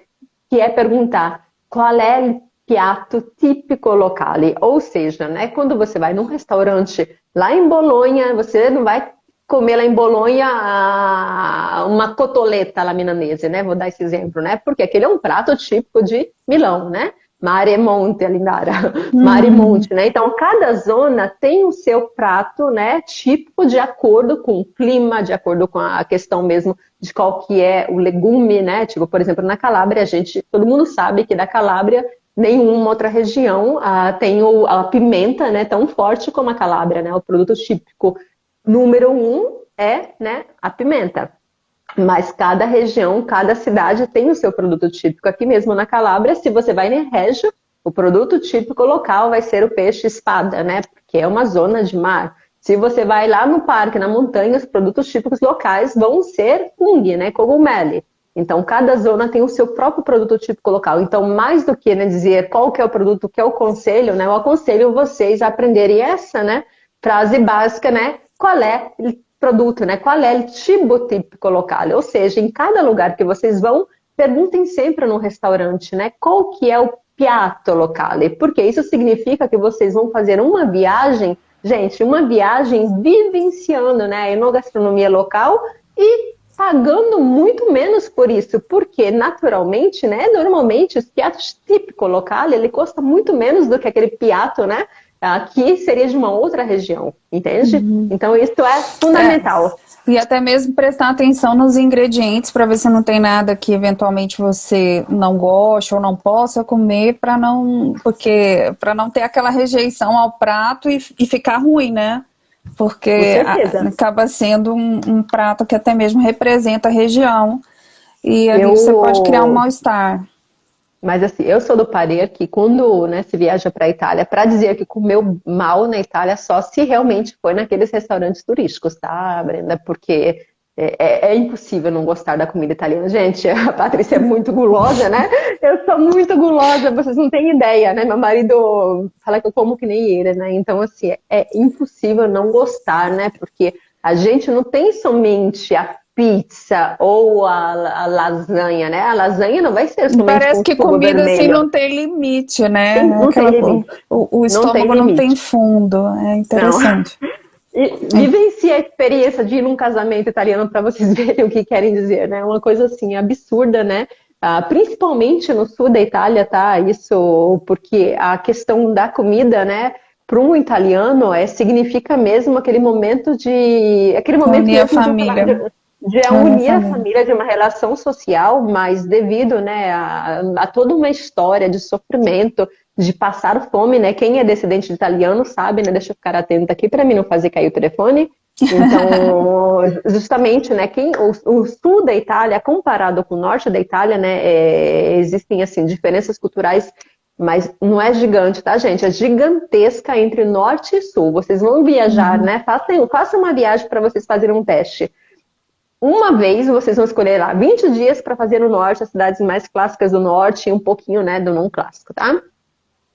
Que é perguntar qual é o piatto tipico locale. Ou seja, né, quando você vai num restaurante lá em Bolonha, você não vai comer lá em Bolonha uma cotoletta alla milanese, né? Vou dar esse exemplo, né? Porque aquele é um prato típico de Milão, né? Mare e monte, Alindara. Mare e monte, né? Então, cada zona tem o seu prato, né? Típico de acordo com o clima, de acordo com a questão mesmo de qual que é o legume, né? Tipo, por exemplo, na Calábria, todo mundo sabe que da Calábria nenhuma outra região tem a pimenta, né, tão forte como a Calábria, né? O produto típico número 1 é, né, a pimenta. Mas cada região, cada cidade tem o seu produto típico. Aqui mesmo na Calábria, se você vai em Reggio, o produto típico local vai ser o peixe espada, né? Porque é uma zona de mar. Se você vai lá no parque, na montanha, os produtos típicos locais vão ser fungi, né? Cogumeli. Então, cada zona tem o seu próprio produto típico local. Então, mais do que, né, dizer qual que é o produto, que é o conselho, né? Eu aconselho vocês a aprenderem essa, né, frase básica, né? Qual é o produto, né? Qual é o cibo típico local? Ou seja, em cada lugar que vocês vão, perguntem sempre no restaurante, né? Qual que é o piatto locale? Porque isso significa que vocês vão fazer uma viagem, gente, uma viagem vivenciando, né, a enogastronomia local e pagando muito menos por isso, porque naturalmente, né, normalmente os piatos típicos locais, ele custa muito menos do que aquele piato, né, que seria de uma outra região, entende? Então isso é fundamental. E até mesmo prestar atenção nos ingredientes para ver se não tem nada que eventualmente você não goste ou não possa comer, para não ter aquela rejeição ao prato e ficar ruim, né? Porque acaba sendo um prato que até mesmo representa a região e ali você pode criar um mal-estar. Mas assim, eu sou do parer que quando, né, se viaja para a Itália, para dizer que comeu mal na Itália, só se realmente foi naqueles restaurantes turísticos, tá, Brenda? Porque é impossível não gostar da comida italiana. Gente, a Patrícia é muito gulosa, né? Eu sou muito gulosa, vocês não têm ideia, né? Meu marido fala que eu como que nem ele, né? Então, assim, é impossível não gostar, né? Porque a gente não tem somente a pizza ou a lasanha, né? A lasanha não vai ser somente Parece que com sugo comida vermelho. assim não tem limite, né? Não tem limite. O estômago não tem fundo. É interessante. Vivencie a experiência de ir num casamento italiano para vocês verem o que querem dizer, né? Uma coisa assim absurda, né? Principalmente no sul da Itália, tá? Isso porque a questão da comida, né? Para um italiano significa mesmo aquele momento unir a família. De unir a família, de uma relação social, mas devido, né, a toda uma história de sofrimento, de passar fome, né? Quem é descendente de italiano sabe, né? Deixa eu ficar atenta aqui para mim não fazer cair o telefone. Então, justamente, né? O sul da Itália, comparado com o norte da Itália, né? Existem assim diferenças culturais, mas não é gigante, tá, gente? É gigantesca entre norte e sul. Vocês vão viajar, né? Façam uma viagem para vocês fazerem um teste. Uma vez vocês vão escolher lá 20 dias para fazer no norte, as cidades mais clássicas do norte e um pouquinho, né, do não clássico, tá?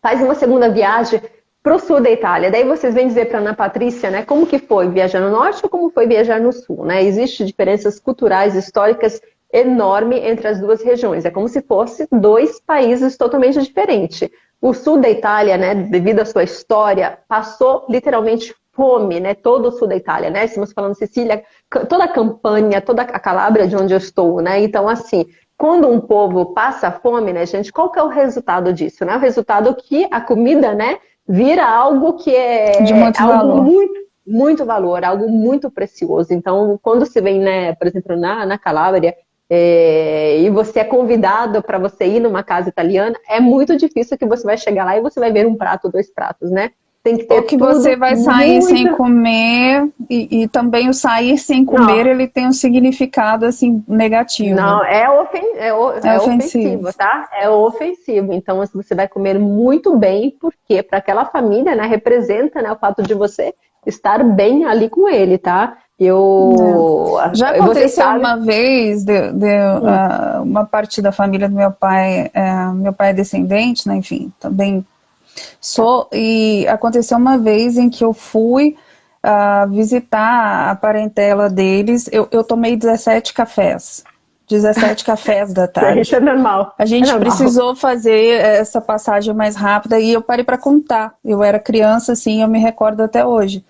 Faz uma segunda viagem para o sul da Itália. Daí vocês vêm dizer para Ana Patrícia, né, como que foi viajar no norte ou como foi viajar no sul, né? Existem diferenças culturais, históricas enormes entre as duas regiões. É como se fossem dois países totalmente diferentes. O sul da Itália, né, devido à sua história, passou literalmente fome, né? Todo o sul da Itália, né? Estamos falando Sicília, toda a Campânia, toda a Calábria de onde eu estou, né? Então, assim, quando um povo passa fome, né, gente, qual que é o resultado disso, né? O resultado é que a comida, né, vira algo que é de muito algo valor. muito valor, algo muito precioso. Então, quando se vem, né, por exemplo, na Calábria, e você é convidado para você ir numa casa italiana, é muito difícil que você vai chegar lá e você vai ver um prato, dois pratos, né? Tem que ter ou que você vai sair sem comer e também o sair sem comer ele tem um significado assim negativo. Não, é ofensivo, tá? É ofensivo. Então você vai comer muito bem porque para aquela família, né, representa, né, o fato de você estar bem ali com ele, tá? Já aconteceu uma vez uma parte da família do meu pai é descendente, né? Enfim, também e aconteceu uma vez em que eu fui visitar a parentela deles. Eu tomei 17 cafés. 17 cafés da tarde. Isso é normal. A gente é normal. precisou fazer essa passagem mais rápida e eu parei para contar. Eu era criança, assim, eu me recordo até hoje.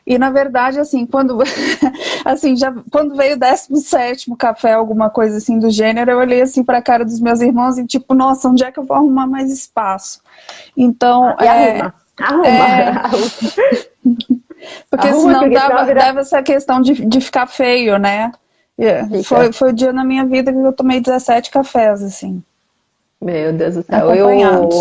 E na verdade, assim, quando veio o 17º café, alguma coisa assim do gênero, eu olhei assim para a cara dos meus irmãos e tipo, nossa, onde é que eu vou arrumar mais espaço? Então, Arruma. Porque Arruma, senão porque dava essa questão de ficar feio, né? Foi o dia na minha vida que eu tomei 17 cafés, assim. Meu Deus do céu. Acompanhados.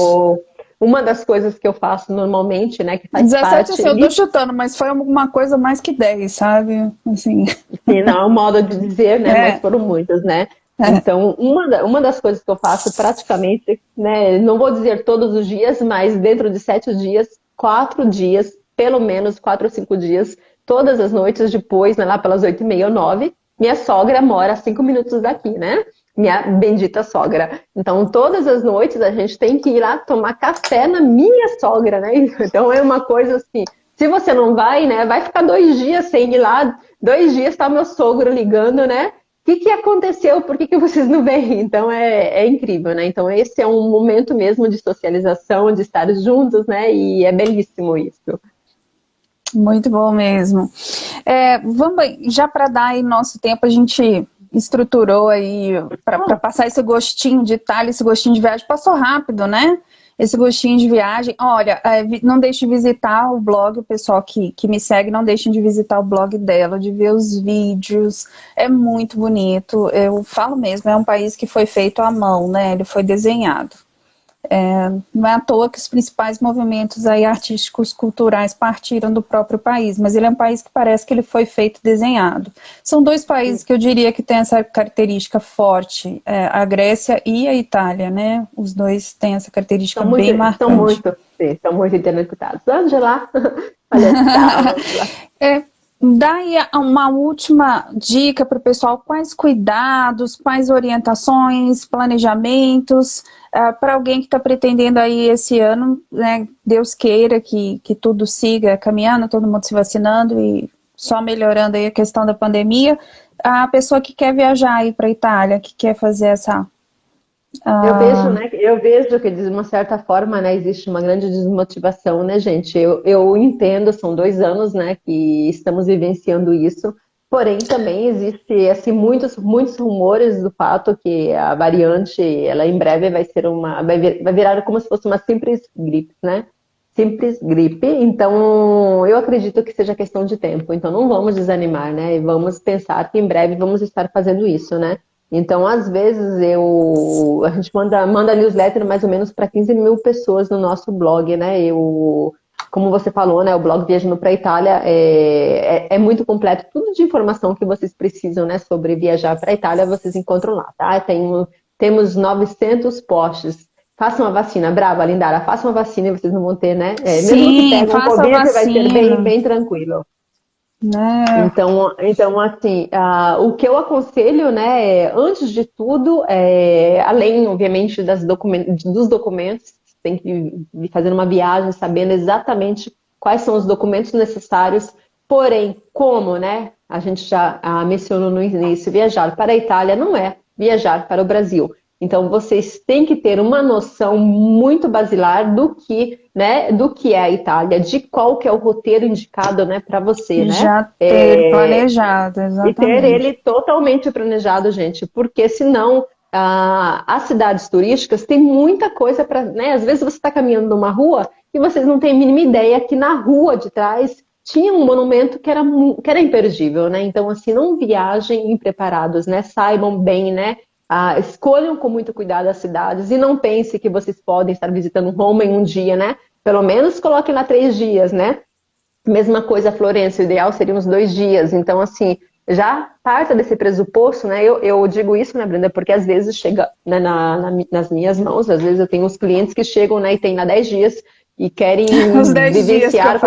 Uma das coisas que eu faço normalmente, né, que faz 17, parte... assim, eu tô chutando, mas foi alguma coisa mais que 10, sabe? Assim. Sim, não é um modo de dizer, né, mas foram muitas, né? Então, uma das coisas que eu faço praticamente, né, não vou dizer todos os dias, mas dentro de 7 dias, 4 dias, pelo menos 4 ou 5 dias, todas as noites depois, né, lá pelas 8h30 ou 9, minha sogra mora a 5 minutos daqui, né? Minha bendita sogra. Então, todas as noites a gente tem que ir lá tomar café na minha sogra, né? Então, é uma coisa assim, se você não vai, né, vai ficar 2 dias sem ir lá, 2 dias tá meu sogro ligando, né? O que aconteceu? Por que vocês não vêm? Então, é incrível, né? Então, esse é um momento mesmo de socialização, de estar juntos, né? E é belíssimo isso. Muito bom mesmo. Vamos já para dar aí nosso tempo, a gente estruturou aí para passar esse gostinho de Itália, esse gostinho de viagem. Passou rápido, né? Esse gostinho de viagem. Olha, não deixe de visitar o blog, o pessoal que me segue, não deixem de visitar o blog dela, de ver os vídeos. É muito bonito. Eu falo mesmo, é um país que foi feito à mão, né? Ele foi desenhado. Não é à toa que os principais movimentos aí artísticos, culturais partiram do próprio país, mas ele é um país que parece que ele foi feito desenhado. São 2 países que eu diria que têm essa característica forte, a Grécia e a Itália, né? Os 2 têm essa característica bem marcante. São muito interconectados. Angela, olha só. Dá aí uma última dica para o pessoal, quais cuidados, quais orientações, planejamentos, para alguém que está pretendendo aí esse ano, né, Deus queira que tudo siga caminhando, todo mundo se vacinando e só melhorando aí a questão da pandemia, a pessoa que quer viajar aí para a Itália, que quer fazer essa... Eu vejo que de uma certa forma, né, existe uma grande desmotivação, né, gente? Eu entendo, são 2 anos, né, que estamos vivenciando isso, porém também existe assim muitos rumores do fato que a variante, ela em breve vai virar como se fosse uma simples gripe, né? Simples gripe, então eu acredito que seja questão de tempo, então não vamos desanimar, né? E vamos pensar que em breve vamos estar fazendo isso, né? Então, às vezes, a gente manda newsletter mais ou menos para 15 mil pessoas no nosso blog, né? Como você falou, né? O blog Viajando para a Itália é muito completo. Tudo de informação que vocês precisam, né? Sobre viajar para a Itália, vocês encontram lá, tá? Temos 900 posts. Façam a vacina, brava, Lindara, façam a vacina e vocês não vão ter, né? Sim, mesmo que pegam faça Covid, a vacina. vai ser bem, bem tranquilo. Então, assim, o que eu aconselho, né, antes de tudo, além, obviamente, dos documentos, tem que ir fazendo uma viagem, sabendo exatamente quais são os documentos necessários, porém, como, né, a gente já mencionou no início, viajar para a Itália não é viajar para o Brasil. Então, vocês têm que ter uma noção muito basilar do que é a Itália, de qual que é o roteiro indicado, né, para você, né? Já ter planejado, exatamente. E ter ele totalmente planejado, gente, porque senão as cidades turísticas têm muita coisa para, né? Às vezes você está caminhando numa rua e vocês não têm a mínima ideia que na rua de trás tinha um monumento que era imperdível, né? Então, assim, não viajem impreparados, né? Saibam bem, né? Escolham com muito cuidado as cidades e não pense que vocês podem estar visitando Roma em um dia, né? Pelo menos coloquem lá 3 dias, né? Mesma coisa, Florença, o ideal seria uns 2 dias. Então, assim, já parta desse pressuposto, né? Eu digo isso, né, Brenda? Porque às vezes chega, né, nas minhas mãos, às vezes eu tenho uns clientes que chegam, né, e tem lá 10 dias e querem vivenciar,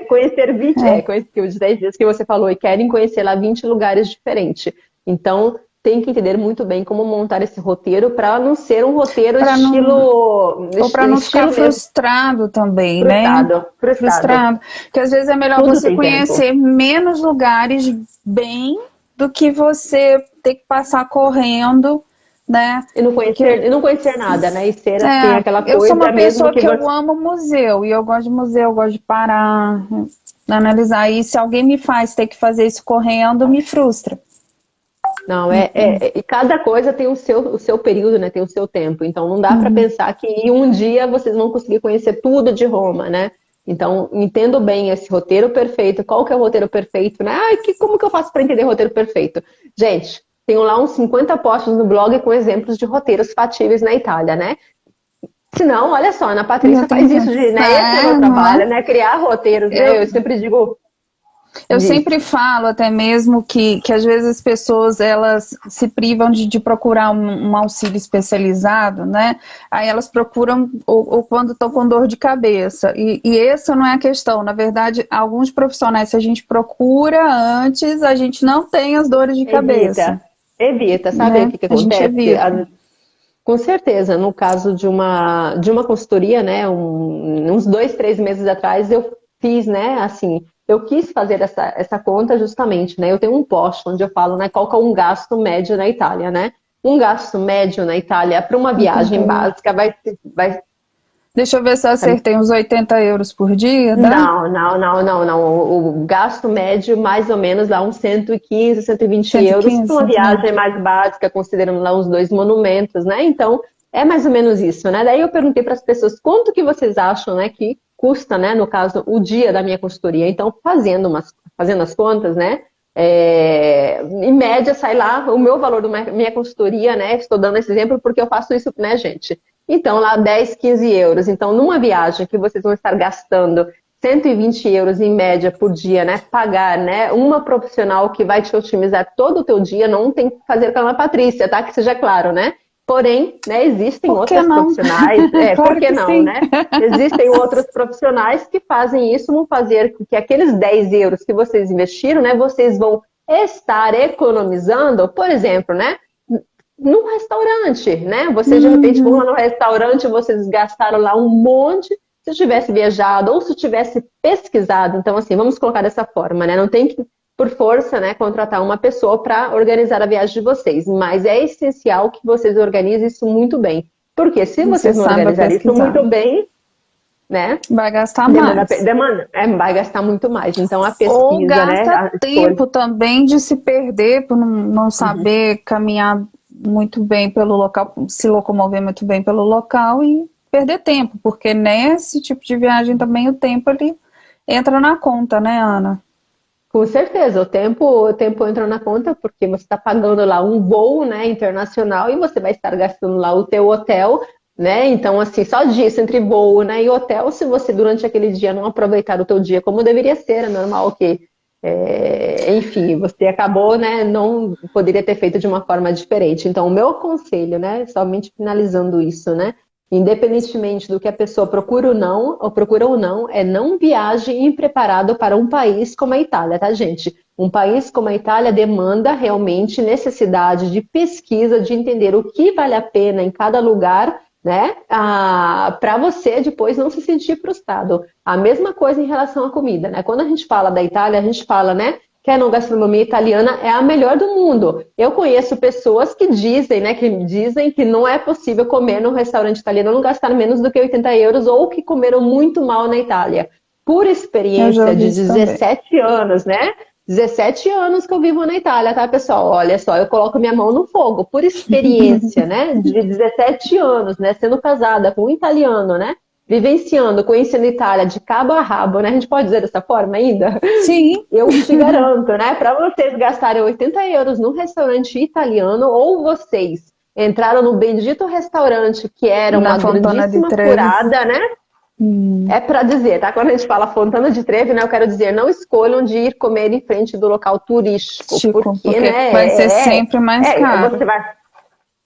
conhecer 20, os 10 dias que você falou, e querem conhecer lá 20 lugares diferentes. Então, tem que entender muito bem como montar esse roteiro para não ser um roteiro ou para não ficar frustrado também, né? Frustrado. Porque às vezes é melhor você conhecer menos lugares bem do que você ter que passar correndo, né? E não conhecer nada, né? E ser assim, É, aquela eu sou coisa uma mesmo pessoa que que eu você. amo museu, e eu gosto de museu, eu gosto de parar, analisar. E se alguém me faz ter que fazer isso correndo, me frustra. Não, Entende? e cada coisa tem o seu período, né? Tem o seu tempo. Então não dá para Uhum. pensar que em um dia vocês vão conseguir conhecer tudo de Roma, né? Então, entendo bem esse roteiro perfeito. Qual que é o roteiro perfeito, né? Ai, como que eu faço para entender roteiro perfeito? Gente, tenho lá uns 50 posts no blog com exemplos de roteiros fatíveis na Itália, né? Se não, olha só, a Ana Eu Patrícia tenho faz que. isso, né? Esse é o meu É, não é? trabalho, né? Criar roteiros, né? Eu, Eu sempre digo, Eu diz. sempre falo até mesmo que às vezes as pessoas elas se privam de procurar um auxílio especializado, né? Aí elas procuram ou quando estão com dor de cabeça. E essa não é a questão. Na verdade, alguns profissionais, se a gente procura antes, a gente não tem as dores de cabeça, Evita, evita. Sabe o né? que que A gente acontece? evita. Com certeza, no caso de uma consultoria, né, uns 2, 3 meses atrás, eu fiz, né, assim, eu quis fazer essa conta justamente, né, eu tenho um post onde eu falo, né, qual que é um gasto médio na Itália, né, um gasto médio na Itália para uma 80 viagem euros. básica vai. Deixa eu ver se eu acertei uns 80 euros por dia, dá? Não. O gasto médio, mais ou menos, dá uns 115, 120 € 115, para uma 120. viagem mais básica, considerando lá os dois monumentos, né? Então, é mais ou menos isso, né? Daí eu perguntei para as pessoas quanto que vocês acham, né, que custa, né, no caso, o dia da minha consultoria. Então, fazendo as contas, né? Em média, sai lá o meu valor da minha consultoria, né? Estou dando esse exemplo porque eu faço isso, né, gente? Então, lá 10, 15 euros. Então, numa viagem que vocês vão estar gastando 120 euros em média por dia, né? Pagar, né? Uma profissional que vai te otimizar todo o teu dia, não tem que fazer com a Ana Patrícia, tá? Que seja claro, né? Porém, né, existem Por que outras não? profissionais, por Claro que que não, sim. né? Existem outros profissionais que fazem isso, vão fazer com que aqueles 10 euros que vocês investiram, né? Vocês vão estar economizando, por exemplo, né? Num restaurante, né? Vocês de repente vão lá Uhum. no restaurante, vocês gastaram lá um monte. Se eu tivesse viajado ou se eu tivesse pesquisado, então assim, vamos colocar dessa forma, né? Não tem que, por força, né, contratar uma pessoa para organizar a viagem de vocês, mas é essencial que vocês organizem isso muito bem. Porque se Você vocês não saiba organizarem isso pesquisar. muito bem, né? Vai gastar mais. Vai gastar muito mais. Então a Ou pesquisa, né? gasta A escolha. tempo também de se perder por não Uhum. saber caminhar muito bem pelo local, se locomover muito bem pelo local e perder tempo, porque nesse tipo de viagem também o tempo ele entra na conta, né, Ana? Com certeza, o tempo entra na conta porque você está pagando lá um voo, né, internacional e você vai estar gastando lá o teu hotel, né? Então, assim, só disso entre voo, né, e hotel, se você durante aquele dia não aproveitar o teu dia como deveria ser, é normal que, enfim, você acabou, né, não poderia ter feito de uma forma diferente. Então, o meu conselho, né, somente finalizando isso, né, independentemente do que a pessoa procura ou não, é não viaje impreparado para um país como a Itália, tá, gente? Um país como a Itália demanda realmente necessidade de pesquisa, de entender o que vale a pena em cada lugar, né? Para você depois não se sentir frustrado. A mesma coisa em relação à comida, né? Quando a gente fala da Itália, a gente fala, né? Que a enogastronomia italiana é a melhor do mundo. Eu conheço pessoas que dizem, né, que não é possível comer num restaurante italiano não gastar menos do que 80 euros ou que comeram muito mal na Itália. Por Eu já experiência ouvi de isso também. 17 anos, né? 17 anos que eu vivo na Itália, tá, pessoal? Olha só, eu coloco minha mão no fogo. Por experiência, né? De 17 anos, né? Sendo casada com um italiano, né? Vivenciando, conhecendo a Itália de cabo a rabo, né? A gente pode dizer dessa forma ainda? Sim, Eu te garanto, né? Para vocês gastarem 80 euros num restaurante italiano, ou vocês entraram no bendito restaurante que era na uma Fontana di grandíssima Trevi. furada, né? É para dizer, tá? Quando a gente fala Fontana de Trevi, né? Eu quero dizer, não escolham de ir comer em frente do local turístico, Chico, porque, porque vai ser né? sempre mais caro. Você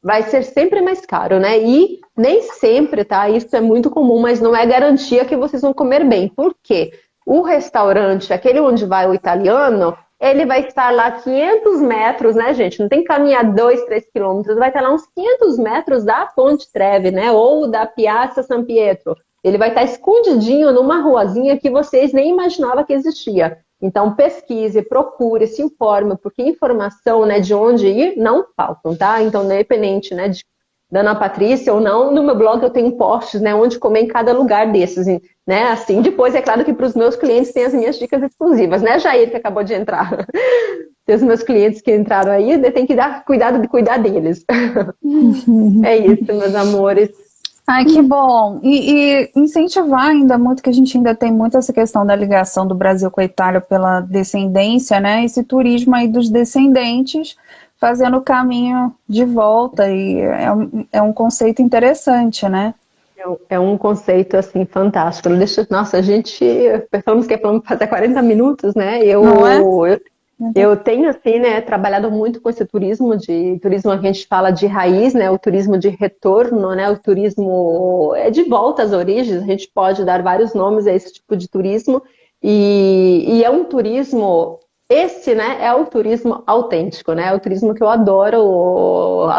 vai ser sempre mais caro, né? E nem sempre, tá? Isso é muito comum, mas não é garantia que vocês vão comer bem. Por quê? O restaurante, aquele onde vai o italiano, ele vai estar lá 500 metros, né, gente? Não tem que caminhar 2, 3 quilômetros, vai estar lá uns 500 metros da Ponte Trevi, né? Ou da Piazza San Pietro. Ele vai estar escondidinho numa ruazinha que vocês nem imaginavam que existia. Então, pesquise, procure, se informe, porque informação, né, de onde ir não faltam, tá? Então, independente, né, da Ana Patrícia ou não, no meu blog eu tenho posts, né, onde comer em cada lugar desses, né, assim. Depois, é claro que para os meus clientes tem as minhas dicas exclusivas, né, Jair, que acabou de entrar. Tem os meus clientes que entraram aí, tem que dar cuidado de cuidar deles. É isso, meus amores. Ai, que bom. E incentivar ainda muito, que a gente ainda tem muito essa questão da ligação do Brasil com a Itália pela descendência, né? Esse turismo aí dos descendentes fazendo o caminho de volta, e é um conceito interessante, né? É um conceito, assim, fantástico. Nossa, a gente, pensamos que é para fazer 40 minutos, né? Não é? Eu tenho, assim, né, trabalhado muito com esse turismo turismo que a gente fala de raiz, né, o turismo de retorno, né, o turismo de volta às origens, a gente pode dar vários nomes a esse tipo de turismo, e é um turismo, esse, né, é o turismo autêntico, né, é o turismo que eu adoro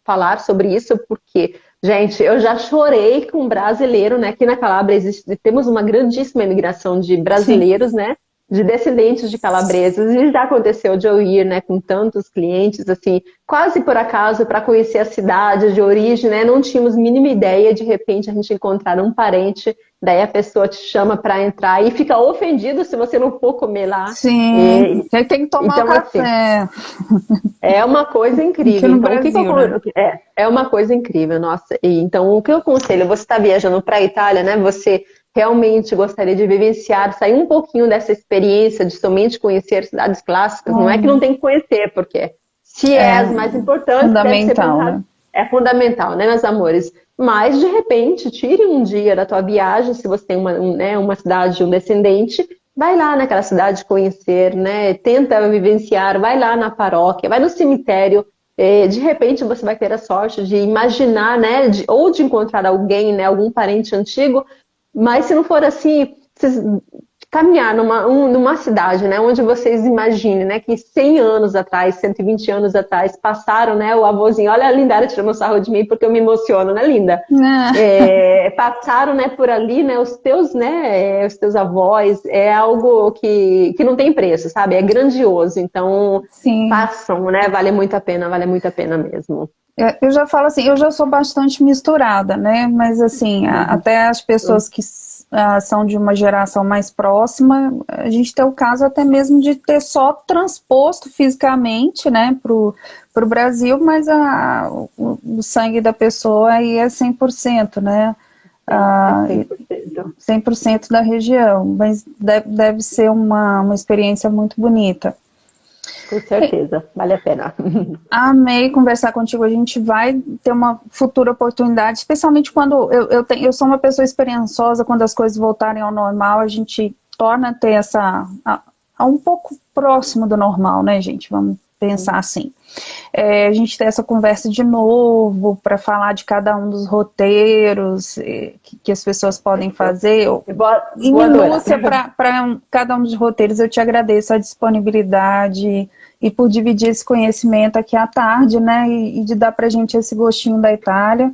falar sobre isso, porque, gente, eu já chorei com um brasileiro, né, aqui na Calábria temos uma grandíssima imigração de brasileiros, Sim. né, de descendentes de calabreses, e já aconteceu de eu ir, né, com tantos clientes, assim, quase por acaso, para conhecer a cidade de origem, né, não tínhamos mínima ideia, de repente a gente encontrar um parente, daí a pessoa te chama para entrar e fica ofendido se você não for comer lá. Sim, tem que tomar o Então, assim, café. é uma coisa Aqui incrível. no Então, Brasil, né? é uma coisa incrível, nossa. Então, o que eu aconselho, você está viajando para a Itália, né? Você realmente gostaria de vivenciar, sair um pouquinho dessa experiência de somente conhecer cidades clássicas. Não é que não tem que conhecer, porque se é É as mais importantes, deve ser fundamental, pensado. né? É fundamental, né, meus amores? Mas, de repente, tire um dia da tua viagem, se você tem uma cidade, um descendente, vai lá naquela cidade conhecer, né? Tenta vivenciar, vai lá na paróquia, vai no cemitério. De repente você vai ter a sorte de imaginar, né? Ou de encontrar alguém, né? Algum parente antigo. Mas se não for assim, vocês caminhar numa cidade, né? Onde vocês imaginem, né? Que 100 anos atrás, 120 anos atrás, passaram, né? O avôzinho, olha a Lindara tirando sarro de mim porque eu me emociono, né, Linda? Passaram, né, por ali, né, os teus avós, é algo que não tem preço, sabe? É grandioso, então Sim. passam, né? Vale muito a pena mesmo. Eu já falo assim, eu já sou bastante misturada, né? Mas assim, até as pessoas que são de uma geração mais próxima, a gente tem o caso até mesmo de ter só transposto fisicamente, né, pro Brasil, mas o sangue da pessoa aí é 100%, né? É Ah, 100%. 100% da região, mas deve ser uma experiência muito bonita. Com certeza, vale a pena. Amei conversar contigo. A gente vai ter uma futura oportunidade, especialmente quando eu sou uma pessoa esperançosa. Quando as coisas voltarem ao normal, a gente torna a ter um pouco próximo do normal, né, gente? Vamos pensar assim. A gente ter essa conversa de novo para falar de cada um dos roteiros que as pessoas podem fazer. Em minúcia, para cada um dos roteiros, eu te agradeço a disponibilidade e por dividir esse conhecimento aqui à tarde, né? E de dar pra gente esse gostinho da Itália.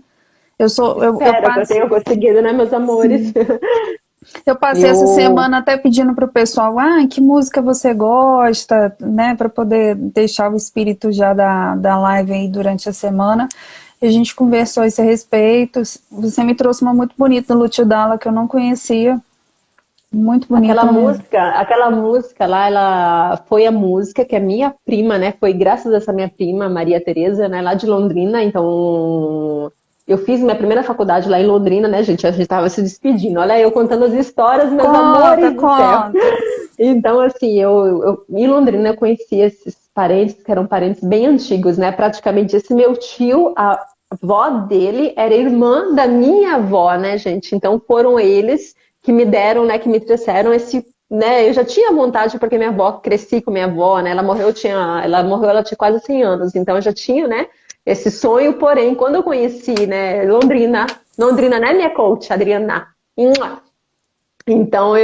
Espero que eu tenha conseguido, né, meus amores? Eu passei essa semana até pedindo pro pessoal, que música você gosta, né? Para poder deixar o espírito já da live aí durante a semana. E a gente conversou a esse respeito. Você me trouxe uma muito bonita do Lúcio Dalla que eu não conhecia. Muito bonita. Aquela música lá, ela foi a música que a minha prima, né? Foi graças a essa minha prima, Maria Tereza, né? Lá de Londrina. Então, eu fiz minha primeira faculdade lá em Londrina, né, gente? A gente tava se despedindo. Olha eu contando as histórias, meus amores do céu. Então, assim, eu em Londrina eu conheci esses parentes, que eram parentes bem antigos, né? Praticamente esse meu tio, a avó dele era irmã da minha avó, né, gente? Então foram eles que me deram, né, que me trouxeram né, eu já tinha vontade porque minha avó, cresci com minha avó, né, ela morreu, ela tinha quase 100 anos, então eu já tinha, né, esse sonho, porém, quando eu conheci, né, Londrina, né, minha coach, Adriana, então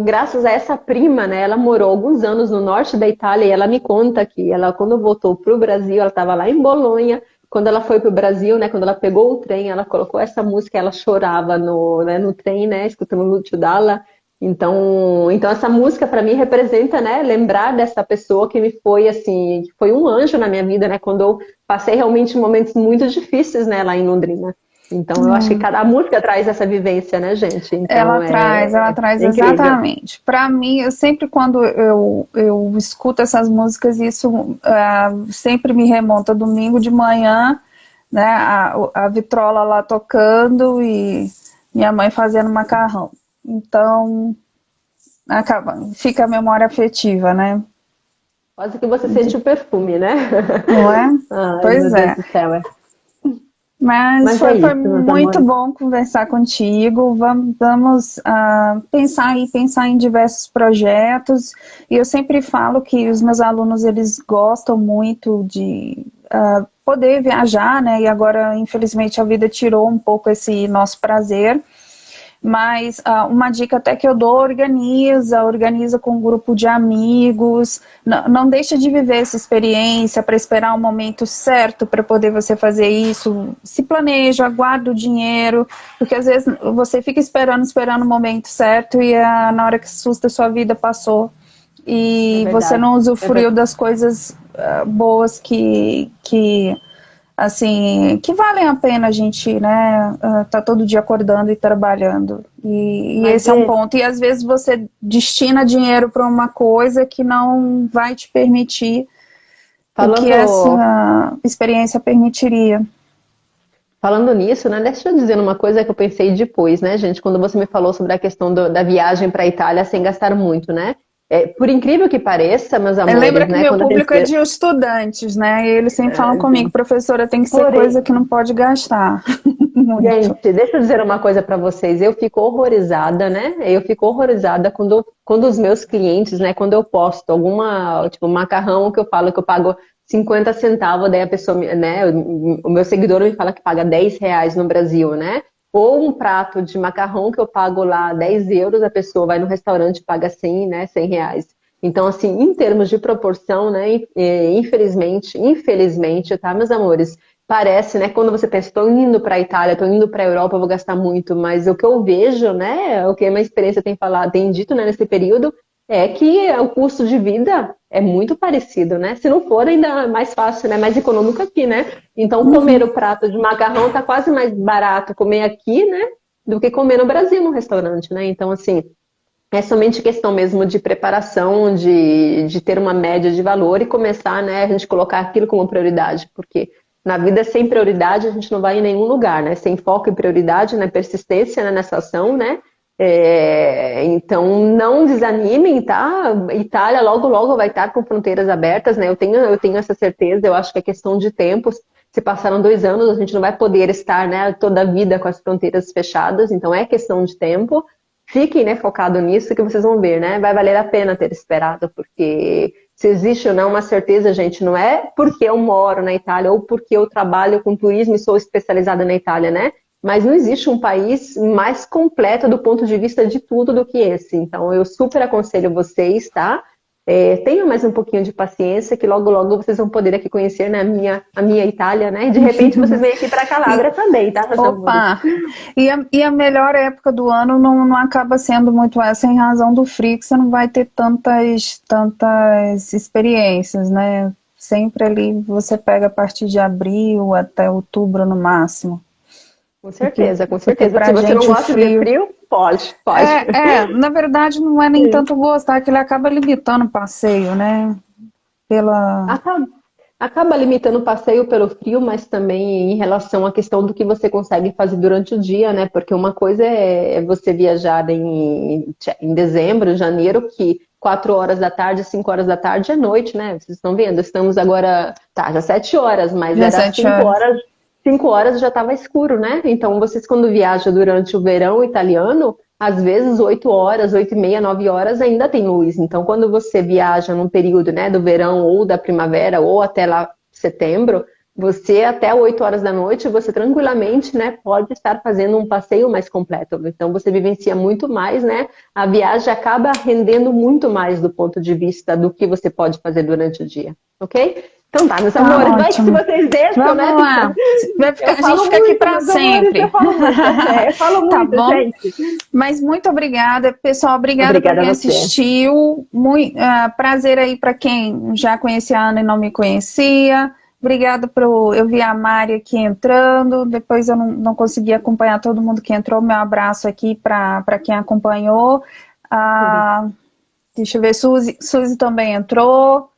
graças a essa prima, né, ela morou alguns anos no norte da Itália e ela me conta que ela, quando voltou para o Brasil, ela estava lá em Bolonha. Quando ela foi para o Brasil, né, quando ela pegou o trem, ela colocou essa música, ela chorava no trem, né, escutando Lúcio Dalla. Então essa música para mim representa, né, lembrar dessa pessoa que me foi assim, que foi um anjo na minha vida, né, quando eu passei realmente momentos muito difíceis, né, lá em Londrina. Então eu acho que cada música traz essa vivência, né, gente? Então Ela traz é incrível. exatamente. Para mim, eu sempre quando eu escuto essas músicas, isso sempre me remonta domingo de manhã, né, a vitrola lá tocando e minha mãe fazendo macarrão. Então, fica a memória afetiva, né? Quase que você sente o perfume, né? Não é? Ai, Pois meu Deus é. do céu. Mas Mas é foi isso, meus muito amores. bom conversar contigo. Vamos pensar em diversos projetos. E eu sempre falo que os meus alunos eles gostam muito de poder viajar, né? E agora, infelizmente, a vida tirou um pouco esse nosso prazer. Mas uma dica até que eu dou, organiza com um grupo de amigos, não deixa de viver essa experiência para esperar o momento certo para poder você fazer isso, se planeja, guarda o dinheiro, porque às vezes você fica esperando o momento certo e na hora que assusta a sua vida passou É e você verdade. não É usufruiu verdade. das coisas boas que assim, que valem a pena a gente, né, tá todo dia acordando e trabalhando. E Mas esse é um ponto. E às vezes você destina dinheiro para uma coisa que não vai te permitir o que falando, essa experiência permitiria. falando nisso, né? Deixa eu dizer uma coisa que eu pensei depois, né, gente? Quando você me falou sobre a questão da viagem para a Itália sem gastar muito, né? Por incrível que pareça, meus Lembra amores, que né? meu Quando a gente público é de estudantes, né? E eles sempre falam comigo, é, professora, tem que ser porém, coisa que não pode gastar muito. gente, deixa eu dizer uma coisa para vocês. Eu fico horrorizada, né? Eu fico horrorizada quando os meus clientes, né? Quando eu posto alguma, tipo, macarrão que eu falo que eu pago 50 centavos, daí a pessoa, né? O meu seguidor me fala que paga 10 reais no Brasil, né? Ou um prato de macarrão que eu pago lá 10 euros, a pessoa vai no restaurante e paga 100, né? 100 reais. Então, assim, em termos de proporção, né? Infelizmente, tá, meus amores? Parece, né? Quando você pensa, estou indo para a Itália, estou indo para a Europa, eu vou gastar muito, mas o que eu vejo, né? O que a minha experiência tem falado, tem dito, né, nesse período, é que o custo de vida é muito parecido, né? Se não for, ainda mais fácil, né? Mais econômico aqui, né? Então, comer Uhum. o prato de macarrão tá quase mais barato comer aqui, né? Do que comer no Brasil, no restaurante, né? Então, assim, é somente questão mesmo de preparação, de ter uma média de valor e começar, né, a gente colocar aquilo como prioridade, porque na vida sem prioridade a gente não vai em nenhum lugar, né? Sem foco e prioridade, né, persistência, né, nessa ação, né? Então não desanimem, tá? Itália logo logo vai estar com fronteiras abertas, né? Eu tenho essa certeza. Eu acho que é questão de tempos. Se passaram 2 anos, a gente não vai poder estar, né, toda a vida com as fronteiras fechadas. Então é questão de tempo. Fiquem, né, focado nisso que vocês vão ver, né? Vai valer a pena ter esperado, porque se existe ou não uma certeza, gente, não é porque eu moro na Itália ou porque eu trabalho com turismo e sou especializada na Itália, né? Mas não existe um país mais completo do ponto de vista de tudo do que esse. Então, eu super aconselho vocês, tá? Tenham mais um pouquinho de paciência, que logo, logo vocês vão poder aqui conhecer, né, a minha Itália, né? E de repente vocês vêm aqui para E, Calabria também, tá, meus amores? opa! E a melhor época do ano não acaba sendo muito essa em razão do frio, que você não vai ter tantas experiências, né? Sempre ali você pega a partir de abril até outubro no máximo. Com Porque, certeza, com porque certeza. Se pra você não gente o gosta de frio. frio, pode, pode. Na verdade, não é nem tanto gostar, que ele acaba limitando o passeio, né? Pela. Acaba, acaba limitando o passeio pelo frio, mas também em relação à questão do que você consegue fazer durante o dia, né? Porque uma coisa é você viajar em dezembro, janeiro, que 4 horas da tarde, 5 horas da tarde é noite, né? Vocês estão vendo? Estamos agora, tá, já 7 horas, mas era 17 5 horas. horas, 5 horas já estava escuro, né? Então vocês quando viajam durante o verão italiano, às vezes 8 horas, 8 e meia, 9 horas ainda tem luz. Então, quando você viaja num período, né, do verão ou da primavera ou até lá setembro, você até 8 horas da noite, você tranquilamente, né, pode estar fazendo um passeio mais completo. Então, você vivencia muito mais, né? A viagem acaba rendendo muito mais do ponto de vista do que você pode fazer durante o dia, ok? Então tá, meus Tá amores, vai que se ótimo. vocês deixam, Vamos né? lá. Eu A gente falo fica aqui muito, para meus amores, sempre. eu falo Tá muito, bom? gente. Mas muito obrigada, pessoal. Obrigada para Obrigada a quem você. assistiu. Muito, prazer aí para quem já conhecia a Ana e não me conhecia. Obrigada por eu vi a Mari aqui entrando. Depois eu não consegui acompanhar todo mundo que entrou. Meu abraço aqui para quem acompanhou. Ah, deixa eu ver, Suzy também entrou.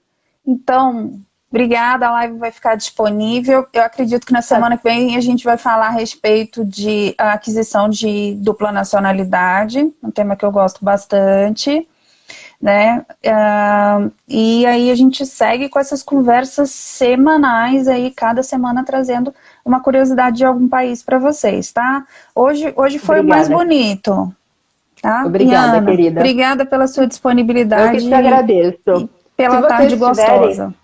Então, obrigada, a live vai ficar disponível. Eu acredito que na Tá. semana que vem a gente vai falar a respeito de aquisição de dupla nacionalidade, um tema que eu gosto bastante, né? E aí a gente segue com essas conversas semanais aí, cada semana trazendo uma curiosidade de algum país para vocês, tá? Hoje foi o mais Obrigada. bonito, tá? E Obrigada, Ana, querida. obrida pela sua Eu que disponibilidade te e agradeço. Se pela tarde vocês tiverem, gostosa.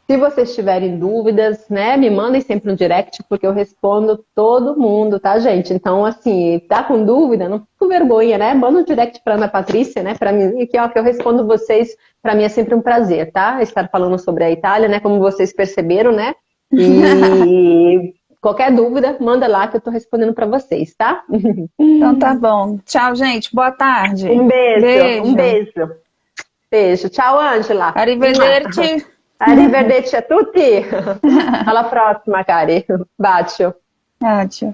se vocês tiverem dúvidas, né, me mandem sempre no direct, porque eu respondo todo mundo, tá, gente? Então, assim, tá com dúvida, não fico com vergonha, né? Manda um direct pra Ana Patrícia, né, pra mim, que, ó, que eu respondo vocês. Pra mim é sempre um prazer, tá? Estar falando sobre a Itália, né, como vocês perceberam, né? E qualquer dúvida, manda lá que eu tô respondendo pra vocês, tá? Então tá bom. Tchau, gente. Boa tarde. Um beijo, um Beijo. beijo. Beijo. Ciao Angela. Arrivederci. Arrivederci a tutti. Alla prossima, cari. Bacio. Tchau.